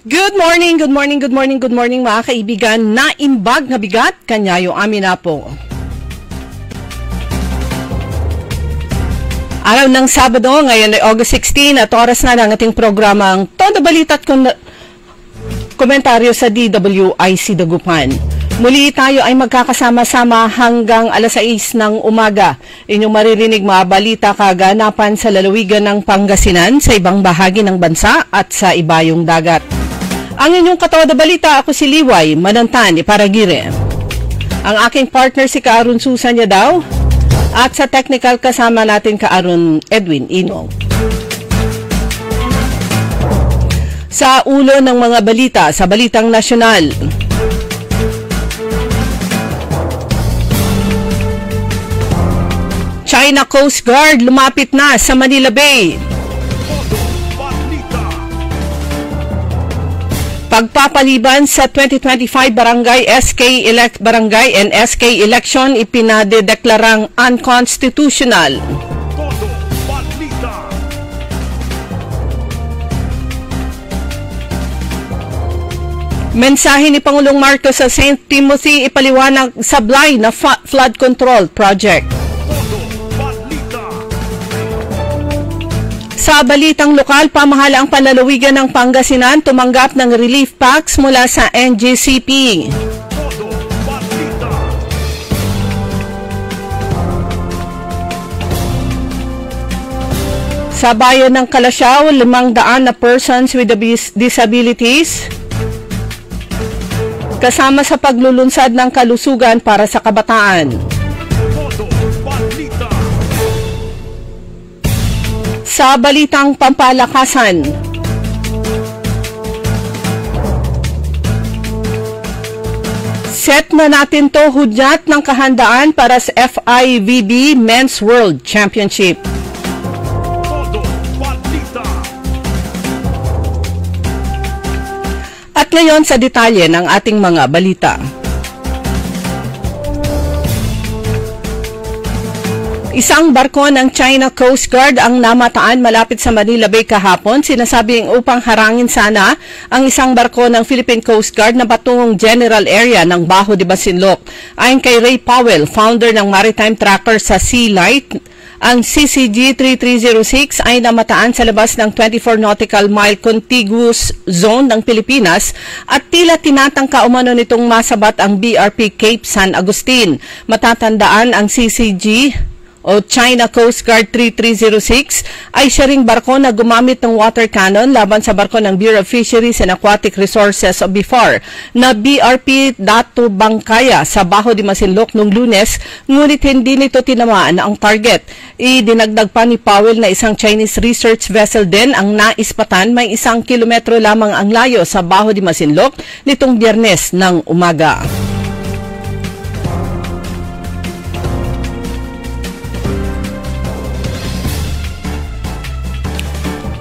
Good morning, good morning, good morning, good morning mga kaibigan. Naimbag nga bigat, kanyayo amin na po. Araw ng Sabado, ngayon ay August 16 at oras na ng ating programang Todo Balita at Komentaryo sa DWIC Dagupan. Muli tayo ay magkakasama-sama hanggang alas 6 ng umaga. Inyong maririnig mga balita kaganapan sa lalawigan ng Pangasinan, sa ibang bahagi ng bansa at sa ibayong dagat. Ang inyong katoda balita, ako si Liway Manantan Iparagire. Ang aking partner si Kaaron Susan daw at sa technical kasama natin Kaaron Edwin Inong. Sa ulo ng mga balita sa Balitang Nasyonal. China Coast Guard lumapit na sa Manila Bay. Pagpapaliban sa 2025 Barangay and SK election ipinadedeklarang unconstitutional. Mensahe ni Pangulong Marcos sa St. Timothy ipaliwanag sablay na flood control project. Sa balitang lokal, pamahalaang panlalawigan ng Pangasinan tumanggap ng relief packs mula sa NGCP. Sa bayan ng Kalasyaw, 500 na persons with disabilities kasama sa paglulunsad ng kalusugan para sa kabataan. Sa balitang pampalakasan, set na natin to hudyat ng kahandaan para sa FIVB Men's World Championship. At ngayon sa detalye ng ating mga balita. Isang barko ng China Coast Guard ang namataan malapit sa Manila Bay kahapon. Sinasabing upang harangin sana ang isang barko ng Philippine Coast Guard na patungong general area ng Bajo de Masinloc. Ayon kay Ray Powell, founder ng Maritime Tracker sa Sea Light, ang CCG 3306 ay namataan sa labas ng 24 nautical mile contiguous zone ng Pilipinas at tila tinatangka umano nitong masabat ang BRP Cape San Agustin. Matatandaan ang CCG o China Coast Guard 3306 ay siya ring barko na gumamit ng water cannon laban sa barko ng Bureau of Fisheries and Aquatic Resources o BIFAR na BRP Dato Bangkaya sa Bajo de Masinloc noong Lunes, ngunit hindi nito tinamaan ang target. Idinagdag pa ni Powell na isang Chinese research vessel din ang naispatan, may 1 kilometro lamang ang layo sa Bajo de Masinloc nitong Biyernes ng umaga.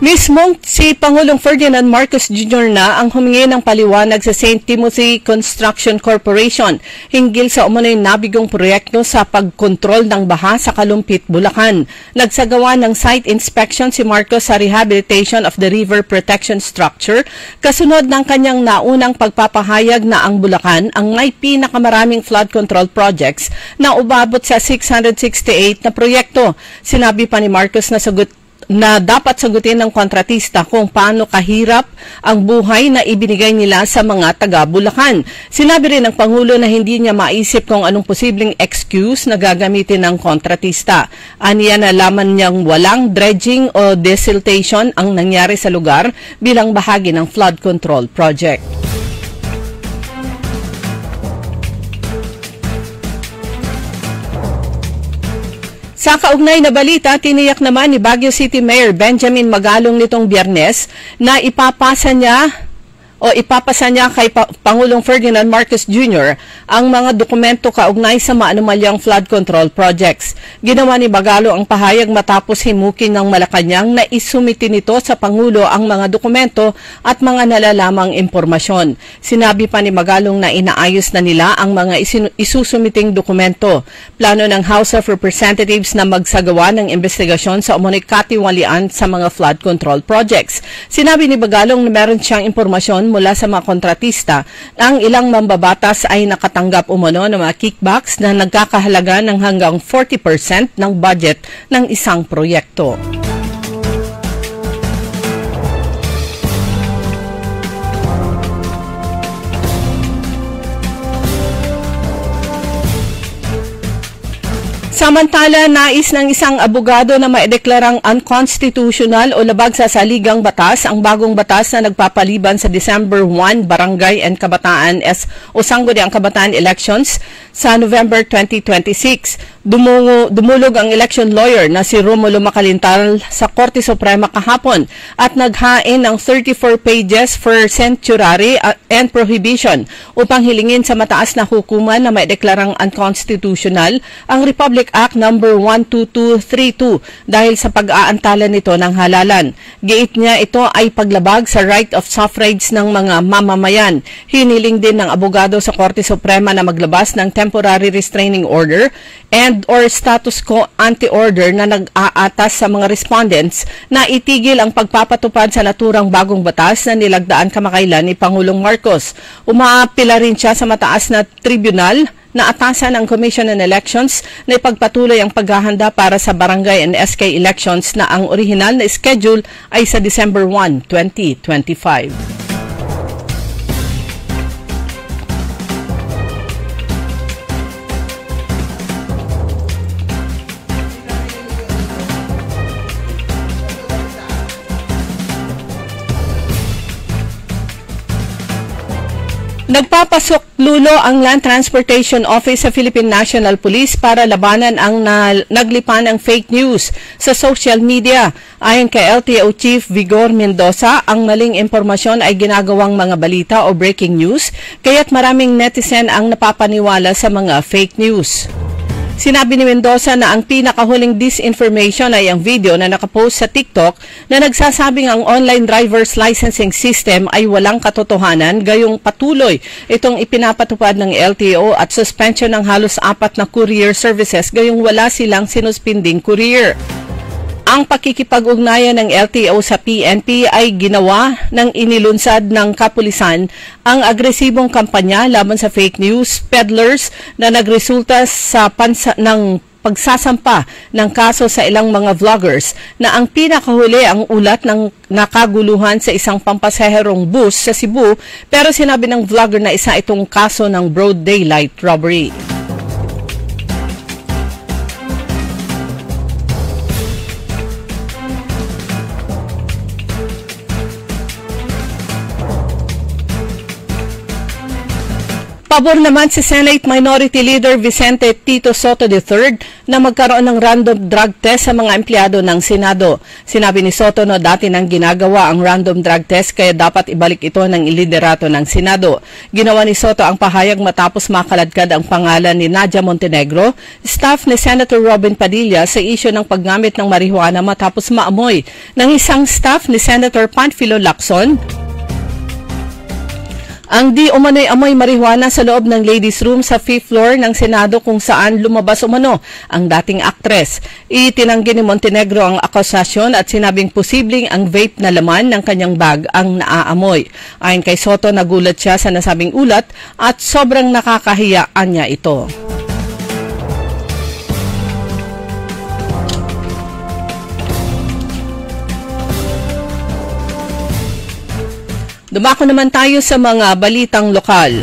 Mismong si Pangulong Ferdinand Marcos Jr. na ang humingi ng paliwanag sa St. Timothy Construction Corporation hinggil sa umunoy nabigong proyekto sa pagkontrol ng baha sa Kalumpit, Bulacan. Nagsagawa ng site inspection si Marcos sa rehabilitation of the river protection structure kasunod ng kanyang naunang pagpapahayag na ang Bulacan ang may pinakamaraming flood control projects na umabot sa 668 na proyekto. Sinabi pa ni Marcos na dapat sagutin ng kontratista kung paano kahirap ang buhay na ibinigay nila sa mga taga-Bulacan. Sinabi rin ng Pangulo na hindi niya maisip kung anong posibleng excuse na gagamitin ng kontratista. Aniya na laman niyang walang dredging o desiltation ang nangyari sa lugar bilang bahagi ng flood control project. Sa kaugnay na balita, tiniyak naman ni Baguio City Mayor Benjamin Magalong nitong Biyernes na ipapasa niya kay Pangulong Ferdinand Marcos Jr. ang mga dokumento kaugnay sa maanumalyang flood control projects. Ginawa ni Bagalo ang pahayag matapos himukin ng Malacanang na isumiti nito sa Pangulo ang mga dokumento at mga nalalamang impormasyon. Sinabi pa ni Magalong na inaayos na nila ang mga isusumiting dokumento. Plano ng House of Representatives na magsagawa ng investigasyon sa umunoy katiwalian sa mga flood control projects. Sinabi ni Bagalong na meron siyang impormasyon mula sa mga kontratista na ang ilang mambabatas ay nakatanggap umano ng mga kickbacks na nagkakahalaga ng hanggang 40% ng budget ng isang proyekto. Samantala, nais ng isang abogado na maideklarang unconstitutional o labag sa saligang batas ang bagong batas na nagpapaliban sa December 1 Barangay and Kabataan o Sangguniang Kabataan elections sa November 2026. Dumulog ang election lawyer na si Romulo Macalintal sa Korte Suprema kahapon at naghain ng 34 pages for certiorari and prohibition upang hilingin sa mataas na hukuman na maideklarang unconstitutional ang Republic Act No. 12232 dahil sa pag-aantala nito ng halalan. Giit niya ito ay paglabag sa right of suffrage ng mga mamamayan. Hiniling din ng abogado sa Korte Suprema na maglabas ng temporary restraining order and or status quo anti-order na nag-aatas sa mga respondents na itigil ang pagpapatupad sa naturang bagong batas na nilagdaan kamakailan ni Pangulong Marcos. Umaapila rin siya sa mataas na tribunal na atasan ang Commission on Elections na ipagpatuloy ang paghahanda para sa barangay and SK elections na ang orihinal na schedule ay sa December 1, 2025. Nagpapasok lulo ang Land Transportation Office sa Philippine National Police para labanan ang naglipan ng fake news sa social media. Ayon kay LTO Chief Vigor Mendoza, ang maling impormasyon ay ginagawang mga balita o breaking news, kaya't maraming netizen ang napapaniwala sa mga fake news. Sinabi ni Mendoza na ang pinakahuling disinformation ay ang video na nakapost sa TikTok na nagsasabing ang online driver's licensing system ay walang katotohanan, gayong patuloy itong ipinapatupad ng LTO at suspension ng halos 4 na courier services, gayong wala silang sinuspinding courier. Ang pakikipag-ugnayan ng LTO sa PNP ay ginawa ng inilunsad ng kapulisan ang agresibong kampanya laban sa fake news peddlers na nagresulta sa ng pagsasampa ng kaso sa ilang mga vloggers na ang pinakahuli ang ulat ng nakaguluhan sa isang pampasaherong bus sa Cebu, pero sinabi ng vlogger na isa itong kaso ng broad daylight robbery. Pabor naman si Senate Minority Leader Vicente Tito Soto III na magkaroon ng random drug test sa mga empleyado ng Senado. Sinabi ni Soto na dati nang ginagawa ang random drug test kaya dapat ibalik ito ng liderato ng Senado. Ginawa ni Soto ang pahayag matapos makaladkad ang pangalan ni Nadia Montenegro, staff ni Senator Robin Padilla sa isyu ng paggamit ng marijuana matapos maamoy ng isang staff ni Senator Panfilo Lacson ang di umano'y amoy marijuana sa loob ng ladies room sa 5th floor ng Senado kung saan lumabas umano ang dating aktres. Itinanggi ni Montenegro ang akusasyon at sinabing posibleng ang vape na laman ng kanyang bag ang naaamoy. Ayon kay Soto, nagulat siya sa nasabing ulat at sobrang nakakahiyaan niya ito. Dumako naman tayo sa mga balitang lokal.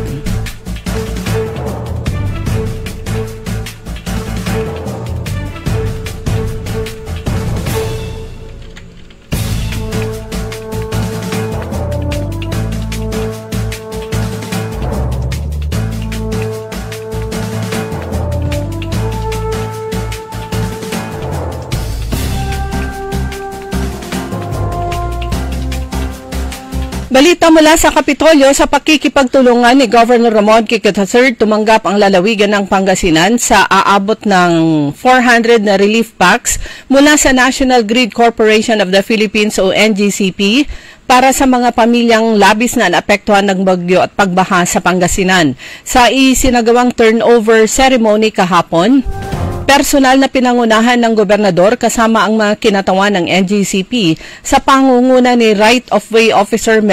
Balita mula sa Kapitolyo, sa pakikipagtulungan ni Governor Ramon Q. III, tumanggap ang lalawigan ng Pangasinan sa aabot ng 400 na relief packs mula sa National Grid Corporation of the Philippines o NGCP para sa mga pamilyang labis na naapektuhan ng bagyo at pagbaha sa Pangasinan. Sa isinagawang turnover ceremony kahapon, personal na pinangunahan ng gobernador kasama ang mga kinatawan ng NGCP sa pangunguna ni Right of Way Officer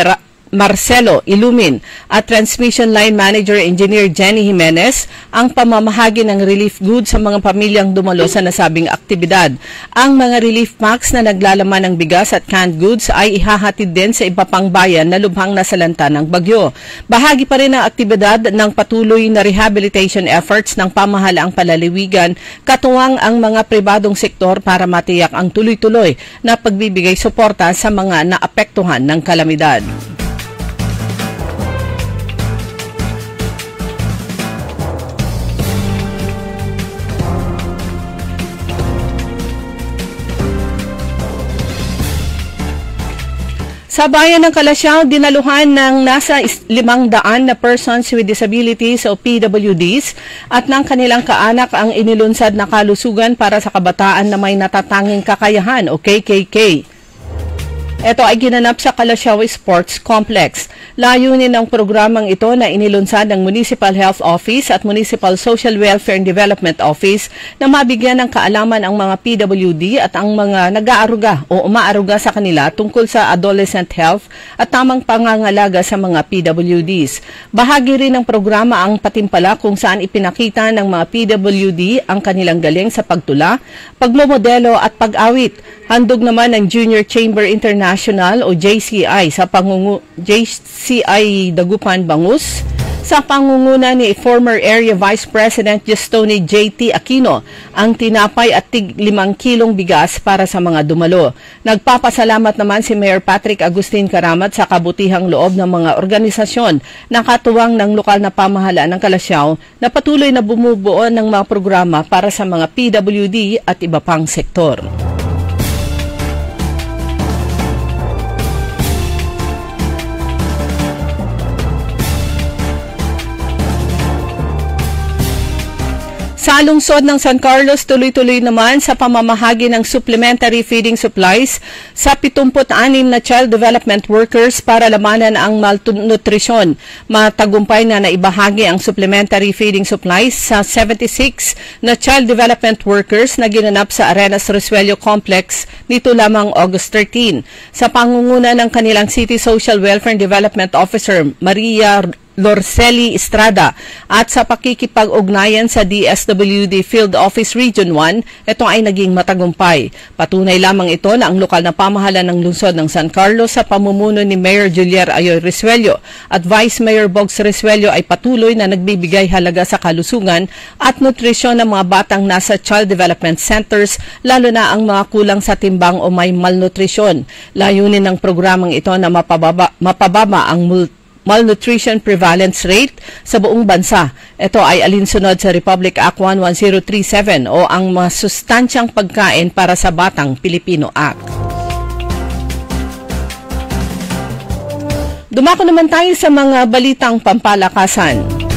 Marcelo Ilumin at Transmission Line Manager Engineer Jenny Jimenez ang pamamahagi ng relief goods sa mga pamilyang dumalo sa nasabing aktibidad. Ang mga relief packs na naglalaman ng bigas at canned goods ay ihahatid din sa iba pang bayan na lubhang nasalanta ng bagyo. Bahagi pa rin ng aktibidad ng patuloy na rehabilitation efforts ng pamahalaang palaliwigan, katuwang ang mga pribadong sektor para matiyak ang tuloy-tuloy na pagbibigay suporta sa mga naapektuhan ng kalamidad. Sa bayan ng Calasiao, dinaluhan ng nasa 500 na persons with disabilities o PWDs at ng kanilang kaanak ang inilunsad na kalusugan para sa kabataan na may natatanging kakayahan o KKK. Ito ay ginanap sa Calasiao Sports Complex. Layunin ng programang ito na inilunsad ng Municipal Health Office at Municipal Social Welfare and Development Office na mabigyan ng kaalaman ang mga PWD at ang mga nag-aaruga o umaaruga sa kanila tungkol sa adolescent health at tamang pangangalaga sa mga PWDs. Bahagi rin ng programa ang patimpala kung saan ipinakita ng mga PWD ang kanilang galing sa pagtula, pagmomodelo at pag-awit. Handog naman ng Junior Chamber International o JCI JCI Dagupan Bangus sa pangunguna ni former Area Vice President Justoni J.T. Aquino ang tinapay at tig 5 kilong bigas para sa mga dumalo. Nagpapasalamat naman si Mayor Patrick Agustin Karamat sa kabutihang loob ng mga organisasyon na katuwang ng lokal na pamahalaan ng Calasiao na patuloy na bumubuo ng mga programa para sa mga PWD at iba pang sektor. Sa lungsod ng San Carlos, tuloy-tuloy naman sa pamamahagi ng supplementary feeding supplies sa 76 na child development workers para lamanan ang malnutrisyon. Matagumpay na naibahagi ang supplementary feeding supplies sa 76 na child development workers na ginanap sa Arenas Resuello Complex nito lamang August 13. Sa pangunguna ng kanilang City Social Welfare and Development Officer, Maria Lorceli Estrada at sa pakikipag-ugnayan sa DSWD Field Office Region 1, ito ay naging matagumpay. Patunay lamang ito na ang lokal na pamahalaan ng lungsod ng San Carlos sa pamumuno ni Mayor Julier Ayoy Resuello at Vice Mayor Bogs Resuello ay patuloy na nagbibigay halaga sa kalusugan at nutrisyon ng mga batang nasa child development centers, lalo na ang mga kulang sa timbang o may malnutrisyon. Layunin ng programang ito na mapababa ang malnutrition prevalence rate sa buong bansa. Ito ay alinsunod sa Republic Act 11037 o ang masustansyang pagkain para sa Batang Pilipino Act. Dumako naman tayo sa mga balitang pampalakasan.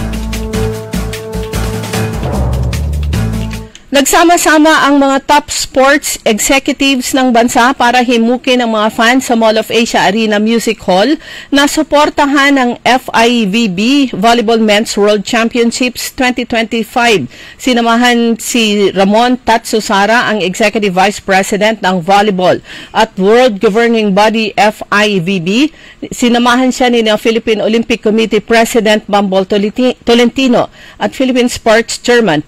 Nagsama-sama ang mga top sports executives ng bansa para himukin ang mga fans sa Mall of Asia Arena Music Hall na suportahan ang FIVB Volleyball Men's World Championships 2025. Sinamahan si Ramon Tatsusara, ang Executive Vice President ng Volleyball at World Governing Body FIVB. Sinamahan siya ni Philippine Olympic Committee President Bambol Tolentino at Philippine Sports Chairman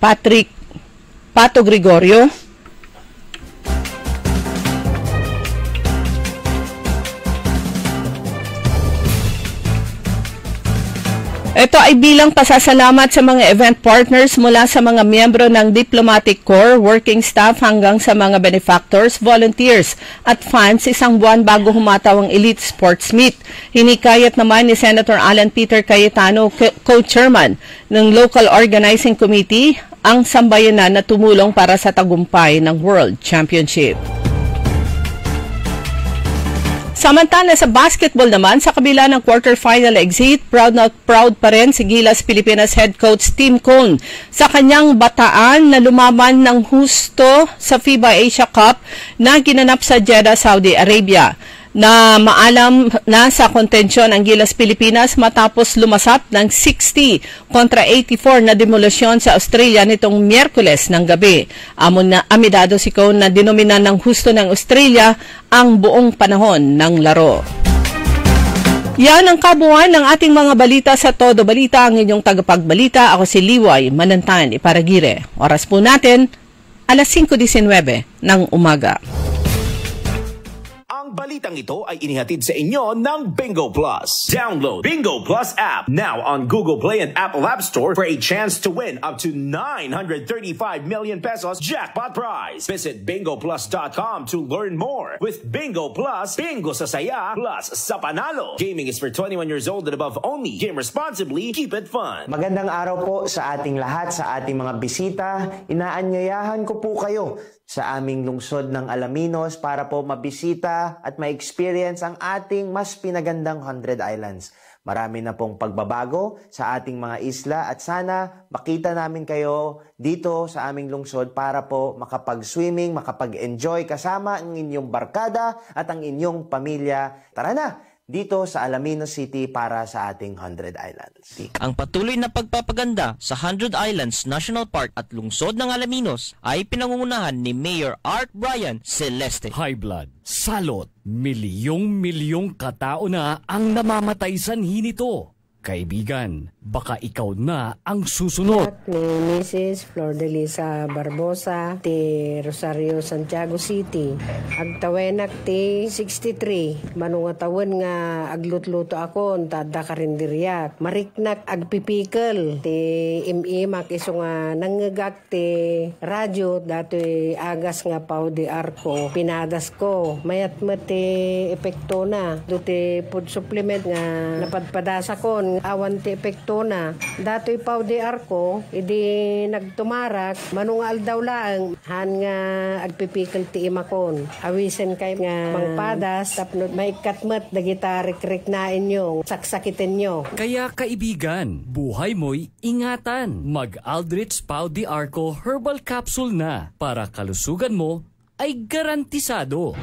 Pato Gregorio. Ito ay bilang pasasalamat sa mga event partners mula sa mga miyembro ng Diplomatic Corps, working staff hanggang sa mga benefactors, volunteers at fans isang buwan bago humataw ang Elite Sports Meet. Hinikayat naman ni Senator Alan Peter Cayetano, co-chairman ng Local Organizing Committee, ang sambayanan na tumulong para sa tagumpay ng World Championship. Samantala sa basketball naman, sa kabila ng quarterfinal exit, proud pa rin si Gilas Pilipinas head coach Tim Cone sa kanyang bataan na lumaban ng husto sa FIBA Asia Cup na ginanap sa Jeddah, Saudi Arabia. Na maalam na sa kontensyon ang Gilas Pilipinas matapos lumasap ng 60-84 na demolusyon sa Australia nitong Miyerkules ng gabi. Amidado si Cone na dinominan ng husto ng Australia ang buong panahon ng laro. Yan ang kabuuan ng ating mga balita sa Todo Balita. Ang inyong tagapagbalita, ako si Liway Manantan Iparagire. Oras po natin, alas 5:19 ng umaga. Ang balitang ito ay inihatid sa inyo ng Bingo Plus. Download Bingo Plus app now on Google Play and Apple App Store for a chance to win up to 935 million pesos jackpot prize. Visit bingoplus.com to learn more. With Bingo Plus, bingo sa saya plus sa panalo. Gaming is for 21 years old and above only. Game responsibly. Keep it fun. Magandang araw po sa ating lahat, sa ating mga bisita. Inaanyayahan ko po kayo sa aming lungsod ng Alaminos para po mabisita at ma-experience ang ating mas pinagandang 100 Islands. Marami na pong pagbabago sa ating mga isla at sana makita namin kayo dito sa aming lungsod para po makapag-swimming, makapag-enjoy kasama ang inyong barkada at ang inyong pamilya. Tara na! Dito sa Alaminos City para sa ating 100 Islands. Ang patuloy na pagpapaganda sa 100 Islands National Park at lungsod ng Alaminos ay pinangungunahan ni Mayor Art Brian Celeste. High blood, salot, milyong-milyong katao na ang namamatay sanhi nito. Kaibigan, baka ikaw na ang susunod. Ni Mrs. Flor de Lisa Barbosa, ti Rosario, Santiago City. Agtawenak ti 63. Manungatawan nga aglutluto ako, tada karindiriyak. Mariknak agpipikal. Ti imimak iso nga nangagak ti radyo, dato'y agas nga pao di arko. Pinadas ko. Mayat ti epekto na. Do'ti food supplement nga napadpadasa ko. Awan ti epekto na. Dato'y pao di arko, idi nagtumarak, manungal daw lang, han nga agpipikal ti imakon. Awisen kay nga mangpadas, tapno may katmat, dagita rik-rik na inyo, saksakitin nyo. Kaya kaibigan, buhay mo'y ingatan. Mag-Aldrich Pau di Arco Herbal Capsule na para kalusugan mo ay garantisado.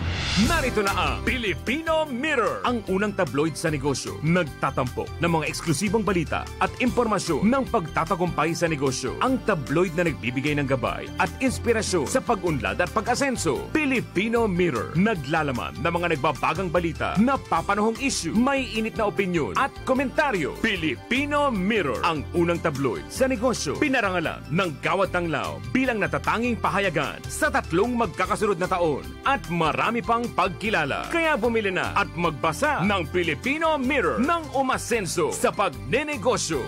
Narito na ang Filipino Mirror, ang unang tabloid sa negosyo. Nagtatampo ng mga eksklusibong balita at impormasyon ng pagtatagumpay sa negosyo. Ang tabloid na nagbibigay ng gabay at inspirasyon sa pag-unlad at pag-asenso. Filipino Mirror, naglalaman ng mga nagbabagang balita, napapanahong issue, may init na opinyon at komentaryo. Filipino Mirror, ang unang tabloid sa negosyo. Pinarangalan ng Gawad Tanglao bilang natatanging pahayagan sa 3 magkakasunod na taon at marami pang pagkilala. Kaya bumili na at magbasa ng Filipino Mirror ng umasenso sa pagnenegosyo.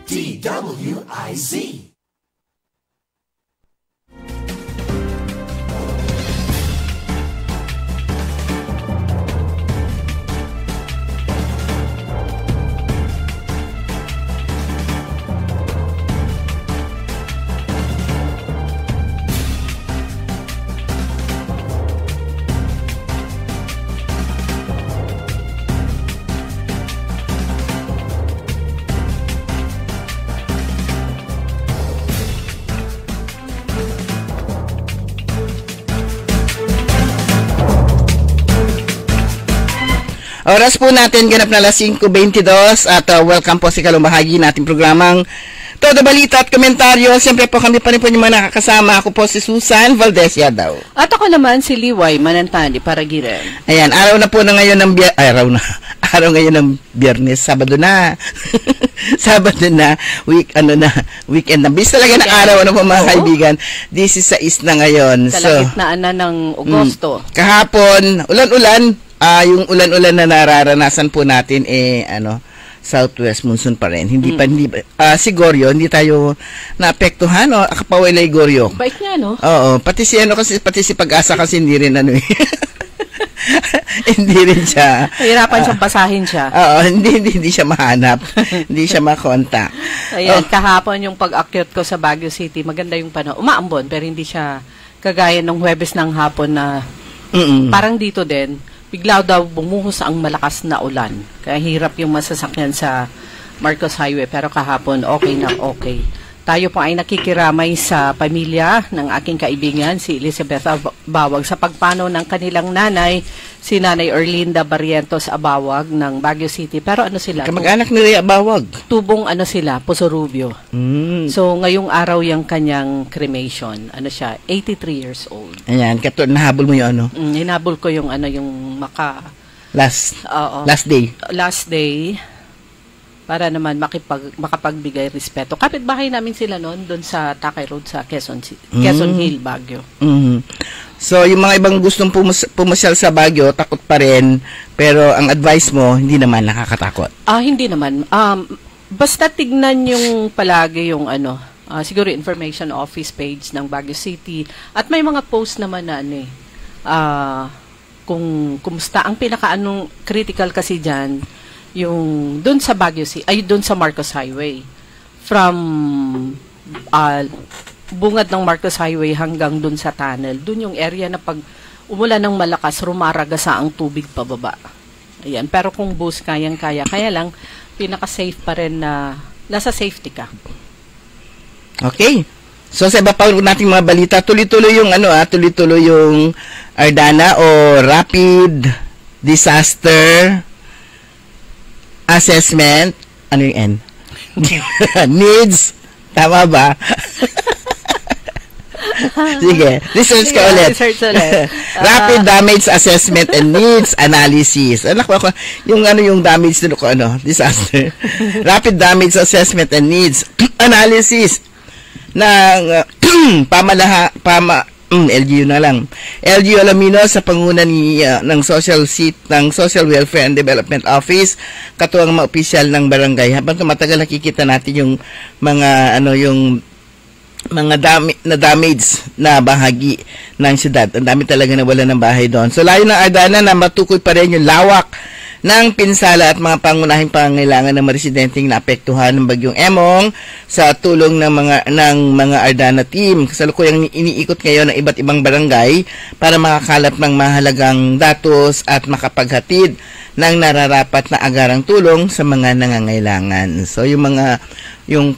DWIZ. Oras po natin ganap na alas 5:22 at welcome po sa kalumahagi nating programang Todo Balita at Komentaryo. Siyempre po kami pa rin po yung mga nakakasama. Ako po si Susan Valdez Yadaw. At ako naman si Liway Manantan Iparagire. Ayan, araw na po na ngayon ng araw ngayon ng Biyernes, Sabado na. Sabado na, weekend na. Bis talaga ng araw, ano po mga kaibigan. This is sa na ngayon. Kalagitnaan na ng Agosto. Kahapon, ulan-ulan. Yung ulan-ulan na nararanasan po natin southwest monsoon pa rin. Hindi si Goryo, hindi tayo naapektuhan o akapawalay Goryo. Bait nga, no? Oo, pati si Pag-asa kasi hindi rin hindi rin siya. Hirapan siyang basahin siya. Oo, hindi siya mahanap. Hindi siya makontak. Ayan, kahapon yung pag-akyat ko sa Baguio City, maganda yung panahon. Umaambon, pero hindi siya kagaya ng Huwebes ng hapon na parang dito din. Bigla daw bumuhos ang malakas na ulan. Kaya hirap yung masasakyan sa Marcos Highway. Pero kahapon, okay na okay. Tayo po ay nakikiramay sa pamilya ng aking kaibigan, si Elizabeth Bawag, sa pagpanaw ng kanilang nanay, si Nanay Erlinda Barrientos Abawag ng Baguio City. Pero ano sila? Kamag-anak ni Rhea Abawag. Tubong ano sila, Puso Rubio. So, ngayong araw yung kanyang cremation. Ano siya, 83 years old. Ayan, nahabol mo yung ano? Hinabol ko yung ano, yung Last day. Last day. Para naman makapagbigay respeto. Kapitbahay namin sila noon doon sa Takay Road sa Quezon Hill, Baguio. So, yung mga ibang gustong pumasyal sa Baguio, takot pa rin, pero ang advice mo, hindi naman nakakatakot. Hindi naman. Basta tignan yung palagi yung ano, siguro information office page ng Baguio City. At may mga post naman na kung kumusta. Ang critical kasi dyan, yung doon sa Baguio City, ay doon sa Marcos Highway. From bungad ng Marcos Highway hanggang doon sa tunnel. Doon yung area na pag umulan ng malakas, rumaragasa ang tubig pababa. Ayan. Pero kung bus, kayang-kaya. Kaya lang, pinaka-safe pa rin na nasa safety ka. Okay. So, sa iba pa nating mga balita, tuloy-tuloy yung tuloy-tuloy yung Ardana o Rapid Disaster Assessment. Ano yung N? Needs. Tama ba? Sige, research ka ulit. Rapid Damage Assessment and Needs Analysis. Yung damage nito ko disaster. Rapid Damage Assessment and Needs Analysis ng LGU na lang. LGU Alaminos sa panguna ng Social Welfare and Development Office, katuwang mga opisyal ng barangay. Habang tumatagal nakikita natin yung mga damage na bahagi ng syudad. Ang dami talaga nawala ng bahay doon. So, layo ng Ardana na matukoy pa rin yung lawak ng pinsala at mga pangunahing pangangailangan ng mga residenteng naapektuhan ng bagyong Emong sa tulong ng mga Ardana team. Kasalukuyang iniikot ngayon ng iba't ibang barangay para makakalap ng mahalagang datos at makapaghatid ng nararapat na agarang tulong sa mga nangangailangan. So, yung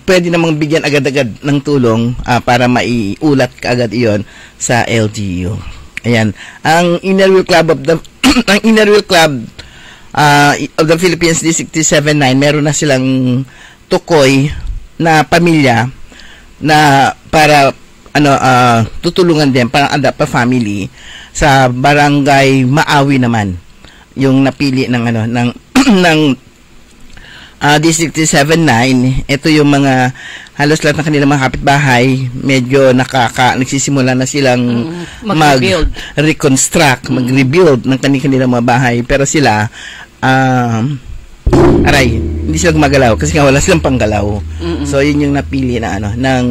pwede namang bigyan agad-agad ng tulong para maiulat kaagad iyon sa LGU. Ayan. Ang Inner Wheel Club of the Philippines District 379, meron na silang tukoy na pamilya na para tutulungan din, parang adapt pa family sa barangay Maawi naman. Yung napili ng District 379, ito yung mga halos lahat ng kanilang mga kapitbahay, medyo nagsisimula na silang mag-reconstruct, mag-rebuild ng kanilang mga bahay. Pero sila, hindi sila gumagalaw kasi nga wala silang panggalaw. So, yun yung napili na ng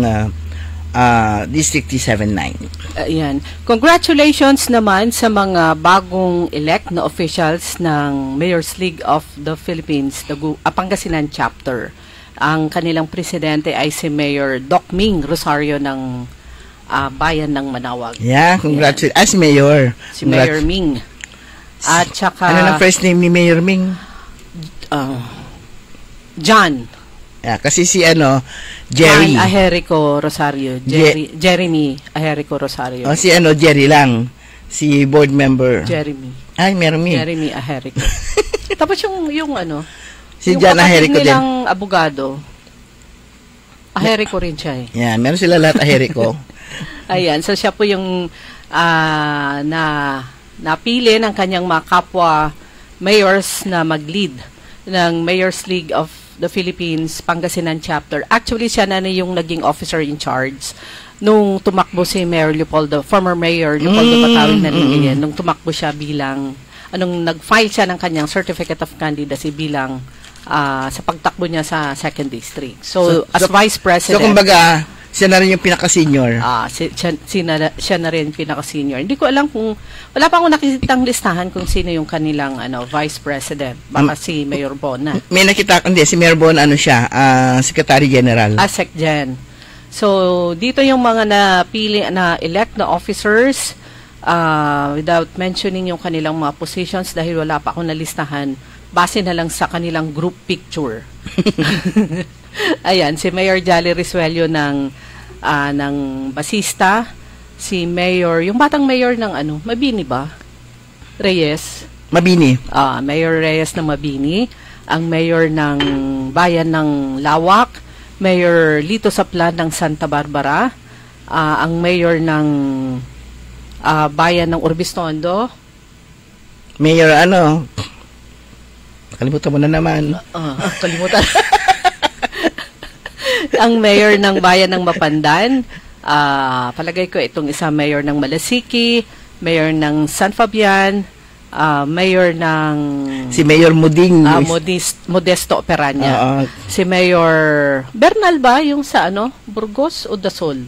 District 379. Ayan. Congratulations naman sa mga bagong elect na officials ng Mayor's League of the Philippines, Pangasinan Chapter. Ang kanilang presidente ay si Mayor Doc Ming Rosario ng Bayan ng Manawag. Yeah, congratulations. As Mayor. Si Mayor Ming. At saka... Ano na first name ni Mayor Ming? John. Yeah, kasi si Jerry. John Aherico Rosario. Jeremy Aherico Rosario. Si Jerry lang. Si board member. Jeremy. Ay, meron mi. Jeremy Aherico. Tapos yung si John Aherico din. Yung abogado. Aherico rin siya eh. Yeah, meron sila lahat Aherico. Ayan, so siya po yung napili ng kanyang mga kapwa mayors na mag-lead ng Mayor's League of the Philippines Pangasinan Chapter. Actually, siya na yung naging officer in charge nung tumakbo si Mayor Leopoldo, former Mayor Leopoldo Batawin na rin nung tumakbo siya bilang, nag-file siya ng kanyang Certificate of Candidacy bilang sa pagtakbo niya sa 2nd District. So as Vice President... So, kumbaga, siya na rin yung pinaka-senior. Siya na rin pinaka-senior. Hindi ko alam kung... Wala pa akong nakikitang listahan kung sino yung kanilang Vice President. Baka si Mayor Bona. May nakita, hindi. Si Mayor Bona, Secretary General. SecGen. So, dito yung mga napili na elect na officers without mentioning yung kanilang mga positions dahil wala pa akong nalistahan. Base na lang sa kanilang group picture. Ayan, si Mayor Jolly Risuelio ng Basista, si Mayor, yung batang mayor ng Mabini ba? Reyes. Mabini. Mayor Reyes ng Mabini, ang mayor ng Bayan ng Lawak, Mayor Lito Saplan ng Santa Barbara, ang mayor ng Bayan ng Urbistondo. Mayor kalimutan mo na naman. Kalimutan. Ang mayor ng Bayan ng Mapandan, palagay ko itong isa mayor ng Malasiki, mayor ng San Fabian, mayor ng si Mayor Muding, Modesto Operanya. Si Mayor Bernal ba yung sa Burgos o Dasol?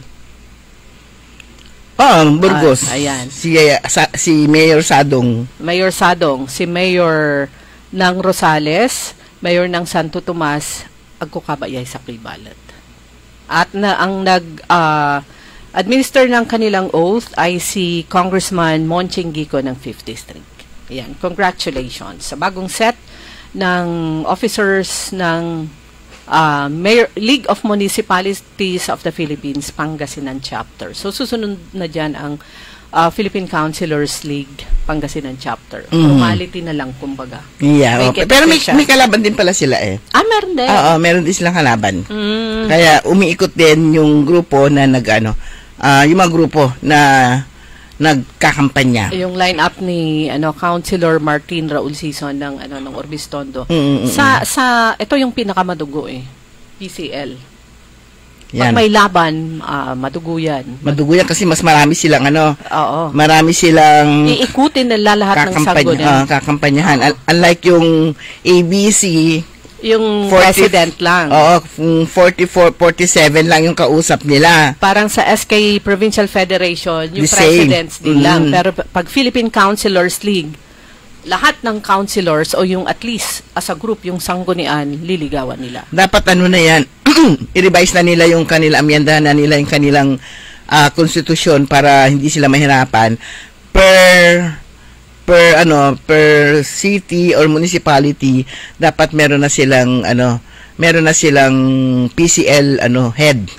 Burgos. Ayan. Si Mayor Sadong. Mayor Sadong, si Mayor ng Rosales, Mayor ng Santo Tomas, agkukabayay sa Pribalat. At ang administer ng kanilang oath ay si Congressman Monching Gico ng 5th District. Ayan, congratulations sa bagong set ng officers ng League of Municipalities of the Philippines, Pangasinan Chapter. So, susunod na dyan ang Philippine Councilors League, Pangasinan Chapter. Formality na lang, kumbaga. Yeah, okay. Pero may kalaban din pala sila eh. Meron din. Meron din silang kalaban. Kaya umiikot din yung grupo na yung mga grupo na nagkakampanya. Yung line-up ni Councilor Martin Raul Sison ng Urbistondo. Ito yung pinakamadugo PCL. Yan. Pag may laban, madugo yan. Madugo yan kasi mas marami silang Oo. Marami silang iikutin nila lahat ng sanggunian. Kakampanyahan. Unlike yung ABC, yung president lang. Oo, 44, 47 lang yung kausap nila. Parang sa SK Provincial Federation, yung presidents din lang. Pero pag Philippine Councilors League, lahat ng councilors o yung at least as a group, yung sanggunian, liligawan nila. Dapat na yan, i-revise na nila yung kanila, amyendahan na nila yung kanilang konstitusyon para hindi sila mahirapan per city or municipality. Dapat meron na silang PCL head,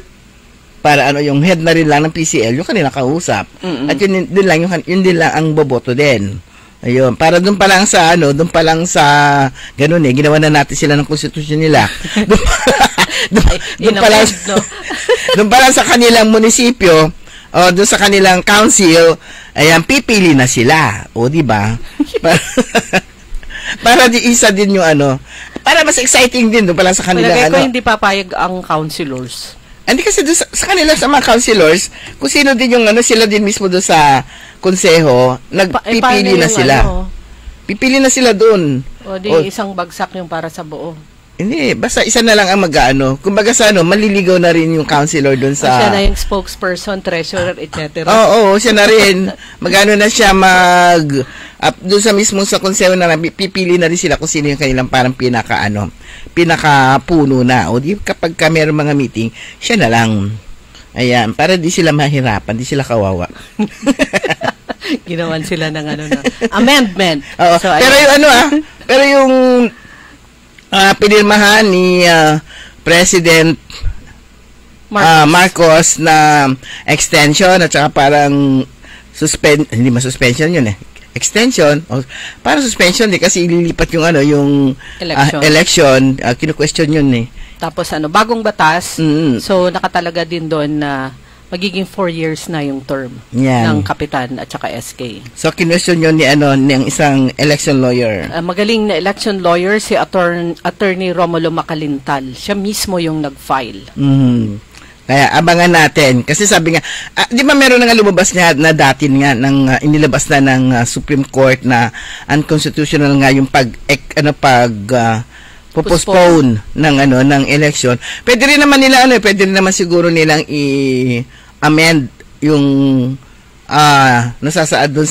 para yung head na rin lang ng PCL yung kanila kausap. At yun din lang ang boboto din. Ayun, para doon pa lang sa ganun ginawa na natin sila ng konstitusyon nila. Doon pa lang sa kanilang munisipyo o doon sa kanilang council, ayan, pipili na sila. O, di ba? Para di isa din yung para mas exciting din doon pa lang sa kanilang Palagay ko hindi papayag ang councilors. Hindi kasi doon sa kanila, sa mga councilors, kung sino din yung sila din mismo doon sa konseho, nagpipili na sila. Pipili na sila doon. O isang bagsak yung para sa buo. Hindi, basta isa na lang ang kumbaga sa maliligaw na rin yung councilor doon sa... siya na yung spokesperson, treasurer, etc. Oo, siya na rin. Na siya doon sa mismo sa konseho na pipili na rin sila kung sino yung kanilang parang pinakapuno na. O di kapag mayroong mga meeting, siya na lang. Ayan, para di sila mahirapan, di sila kawawa. Ginawan sila ng amendment. Oo, so, pero yung pinirmahan ni President Marcos na extension at saka parang hindi suspension yun extension parang suspension kasi ililipat yung election, kinu-question yun tapos tapos bagong batas, so nakatalaga din doon na magiging 4 years na yung term ng kapitan at saka SK. So, kinwestiyon yun ng isang election lawyer. Magaling na election lawyer, si Attorney Romulo Macalintal. Siya mismo yung nag-file. Kaya abangan natin. Kasi sabi nga, di ba meron nga lumabas nga na dati nga, inilabas na ng Supreme Court na unconstitutional nga yung postpone ng election. Pwede rin naman siguro nilang i-amend yung nasasaad doon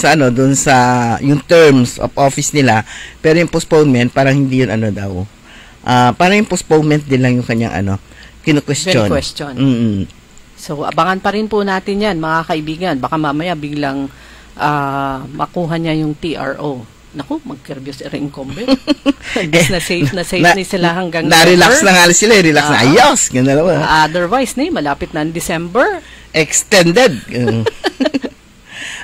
sa yung terms of office nila, pero yung postponement parang hindi yun parang yung postponement din lang yung kanyang kinu-question. So abangan pa rin po natin yan, mga kaibigan. Baka mamaya biglang makuha niya yung TRO. Naku, mag-kerbyos incumbent. na safe ni sila hanggang na-relax na nga sila, relax na. Ayos! Otherwise, malapit na December. Extended.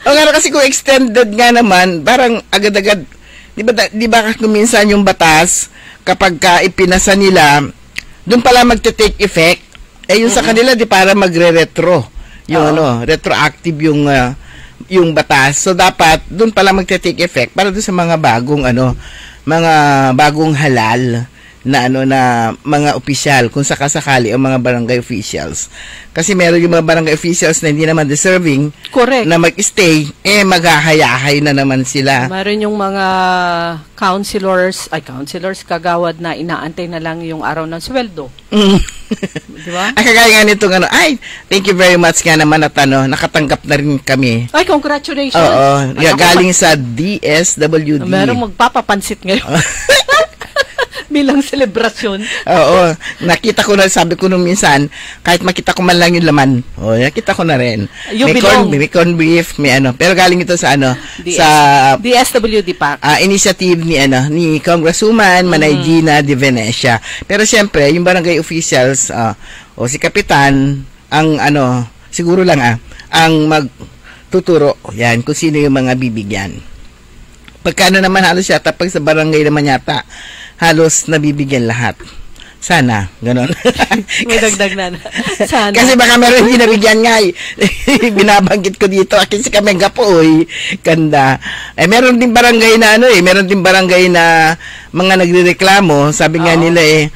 O nga kasi kung extended nga naman, parang agad-agad, di ba kung minsan yung batas, kapag ka ipinasa nila, doon pala magte-take effect, yung sa kanila, di para magre-retro, yung retroactive yung batas. So, dapat, doon pala magte-take effect, para doon sa mga bagong, mga bagong halal, na mga opisyal kung sakasakali ang mga barangay officials. Kasi meron yung mga barangay officials na hindi naman deserving Correct. na mag-stay, maghahayahay na naman sila. Meron yung mga councilors, kagawad na inaantay na lang yung araw ng sweldo. Di ba? Ay, kagaya nga nitong thank you very much nga naman at nakatanggap na rin kami. Ay, congratulations. Oo, galing sa DSWD. Merong magpapapansit ngayon. Bilang selebrasyon. Oo. Nakita ko na, sabi ko nung minsan, kahit makita ko man lang yung laman, nakita ko na rin. May corn beef, may Pero galing ito sa sa DSWD PAC. Initiative ni Congresswoman Manay Gina de Venecia. Pero siyempre, yung barangay officials, si Kapitan, ang siguro lang ang magtuturo, yan, kung sino yung mga bibigyan. Pagkano naman halos yata, pag sa barangay naman yata, halos nabibigyan lahat. Sana, ganon. May dagdag na. Sana. Kasi baka meron hindi nabigyan nga binabanggit ko dito. Kasi kami gapoy. Ganda. Meron din barangay na meron din barangay na mga nagrereklamo. Sabi nga nila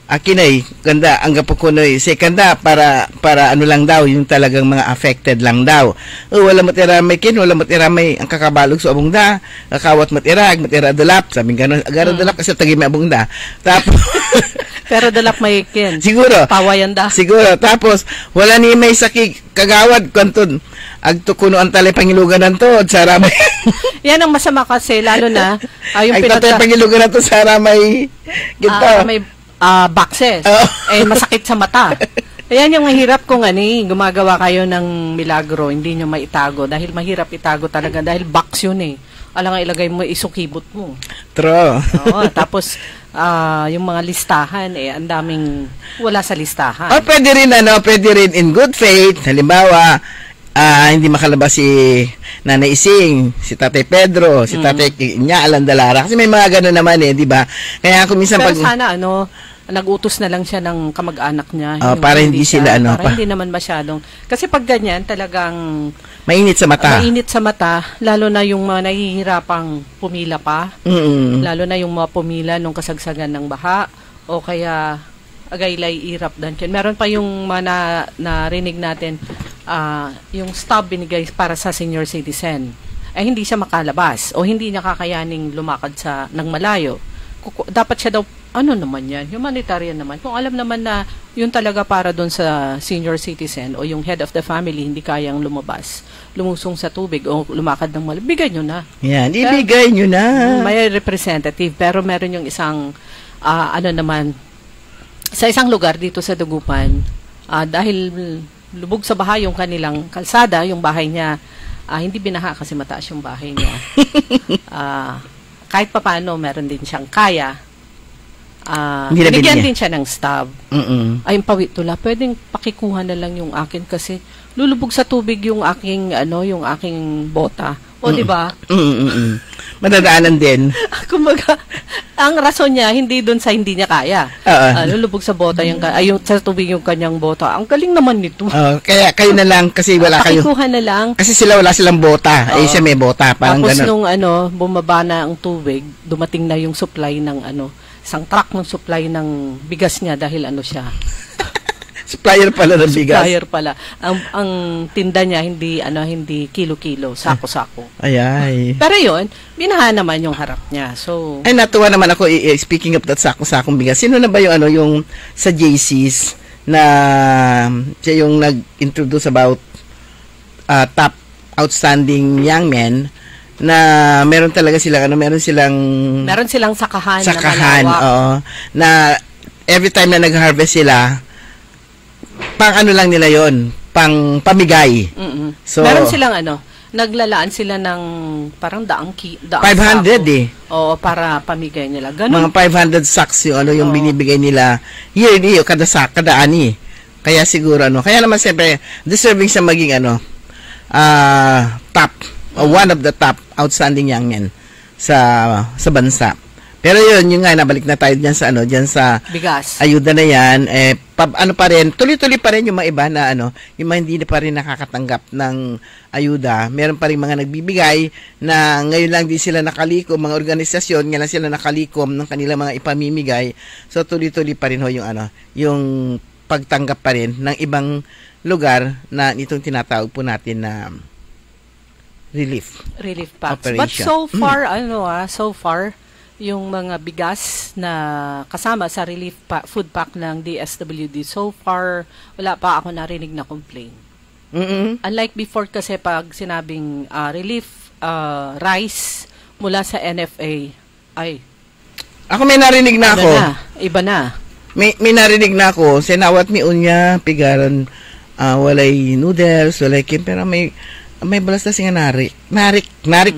akin ganda, ang gapo ko sekanda para lang daw, yung talagang mga affected lang daw. Wala matiramay wala matiramay ang kakabalog sa abong da, kakawat matira dalap, sabi gano'n, agara dalap kasi tagi may abong da. Tapos, pero dalap may kin. Siguro. Pawayan da. Siguro. Tapos, wala ni may sakig kagawad, kantun, agtukuno ang talay pangilugan ng to, sa ramay. Yan ang masama kasi, lalo na, yung talay pangilugan ng to, sa ramay, may boxes. Masakit sa mata. Ayan yung mahirap kung gumagawa kayo ng milagro, hindi nyo maitago. Dahil mahirap itago talaga. Dahil box yun Alang nga ilagay mo, isukibot mo. True. Tapos, yung mga listahan, ang daming wala sa listahan. Pwede rin in good faith. Halimbawa, hindi makalabas si Nanay Ising, si Tatay Pedro, si Tatay Alandalara. Kasi may mga gano'n naman di ba? Kaya ako minsan pero sana nag-utos na lang siya ng kamag-anak niya. Para hindi sila para hindi naman masyadong. Kasi pag ganyan, talagang mainit sa mata. Mainit sa mata, lalo na yung mga nahihirapang pumila pa. Lalo na yung mga pumila nung kasagsagan ng baha o kaya agaylay irap dan. Meron pa yung mga narinig natin, yung stub binigay para sa senior citizen. Hindi siya makalabas o hindi niya kakayaning lumakad ng malayo. Dapat siya daw, naman yan, humanitarian naman. Kung alam naman na yun talaga para doon sa senior citizen o yung head of the family hindi kayang lumabas, lumusong sa tubig o lumakad ng malayo, bigay nyo na. Yan, ibigay nyo na. May representative, pero meron yung isang, naman, sa isang lugar dito sa Dagupan, dahil lubog sa baha yung kanilang kalsada, yung bahay niya, hindi binaha kasi mataas yung bahay niya. Kahit papaano, meron din siyang kaya. Binigyan din siya ng stub. Ay, pawitula, pwedeng pakikuha na lang yung akin kasi lulubog sa tubig yung aking bota. O, di ba? Madadaanan din. Kumbaga, ang rason niya, hindi doon sa hindi niya kaya. Lulubog sa bota sa tubig yung kanyang bota. Ang galing naman nito. Kaya kayo na lang kasi wala kayo. Pakikuha na lang. Kasi wala silang bota. Siya may bota. Parang tapos ganun. nung bumaba na ang tubig, dumating na yung supply ng isang truck ng supply ng bigas niya dahil siya. Supplier pala ng bigas. Supplier pala. Ang tinda niya hindi kilo-kilo, sako-sako. Ay. Pero yun, binaha naman yung harap niya. So natuwa naman ako speaking of that sako-sakong bigas. Sino na ba yung sa JC's na siya yung nag-introduce about top outstanding young men na meron talaga silang meron silang sakahan na malawak. Na every time na nag-harvest sila, pang lang nila yon, pang pamigay. So meron silang naglalaan sila ng parang daang 500 sako. Oo, para pamigay nila. Ganun. Mga 500 sacks yung binibigay nila yearly o kada ani. Kaya siguro kaya naman siyempre deserving siya maging top, one of the top outstanding young men sa bansa. Pero yun nga, nabalik na tayo diyan sa bigas. Ayuda na yan, pa rin, tuloy-tuloy pa rin yung mga iba na yung mga hindi na pa rin nakakatanggap ng ayuda. Meron pa rin mga nagbibigay na ngayon lang din sila nakalikom, mga organisasyon, ngayon lang sila nakalikom ng kanilang mga ipamimigay. So tuloy-tuloy pa rin yung pagtanggap pa rin ng ibang lugar na itong tinatawag po natin na relief packs. operation. But so far, so far, yung mga bigas na kasama sa food pack ng DSWD, so far, wala pa ako narinig na complaint. Unlike before kasi pag sinabing relief rice mula sa NFA, ako may narinig na ako. Iba na. May narinig na ako, senawat mi unya, pigaran, walay noodles, walay pero may balas na singa narik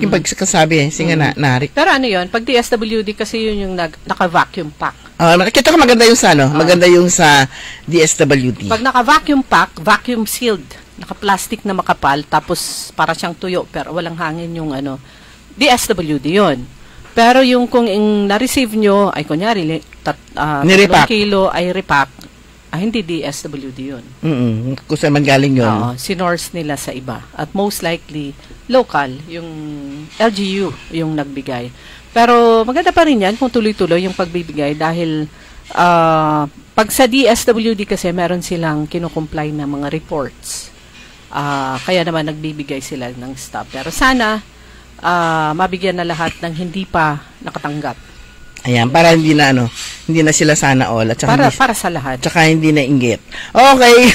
yung pagkasabi singa narik. Pero ano yun, pag DSWD kasi yun yung naka-vacuum pack. Nakita ko maganda yung sa maganda yung sa DSWD. Pag naka-vacuum pack, vacuum sealed, naka-plastic na makapal, tapos para siyang tuyo, pero walang hangin yung DSWD yun. Pero yung kung na-receive nyo, ay kunyari, 3 kilo ay repack, hindi DSWD yun. Kung saan man galing yun. Sinors nila sa iba. At most likely, local, yung LGU yung nagbigay. Pero maganda pa rin yan kung tuloy-tuloy yung pagbibigay dahil pag sa DSWD kasi meron silang kinukomply na mga reports. Kaya naman nagbibigay sila ng stop. Pero sana mabigyan na lahat ng hindi pa nakatanggap. Ayan, para hindi na sila sana all. At para sa lahat. Tsaka hindi na inggit. Okay.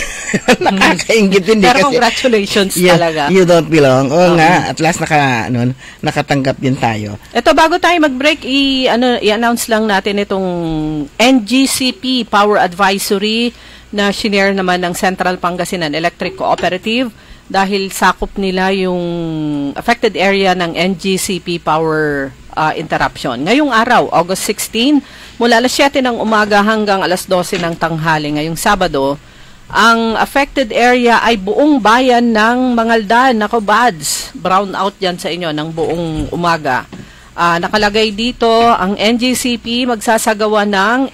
Nakakainggit hindi pero kasi. Congratulations talaga. You don't belong. Nga, at last nakatanggap din tayo. Ito, bago tayo mag-break, i-announce lang natin itong NGCP Power Advisory na shinare naman ng Central Pangasinan Electric Cooperative dahil sakop nila yung affected area ng NGCP Power interruption. Ngayong araw, August 16, mula alas 7 ng umaga hanggang alas 12 ng tanghali, ngayong Sabado, ang affected area ay buong bayan ng Mangaldan. Nako, buds, brown out yan sa inyo ng buong umaga. Nakalagay dito, ang NGCP magsasagawa ng,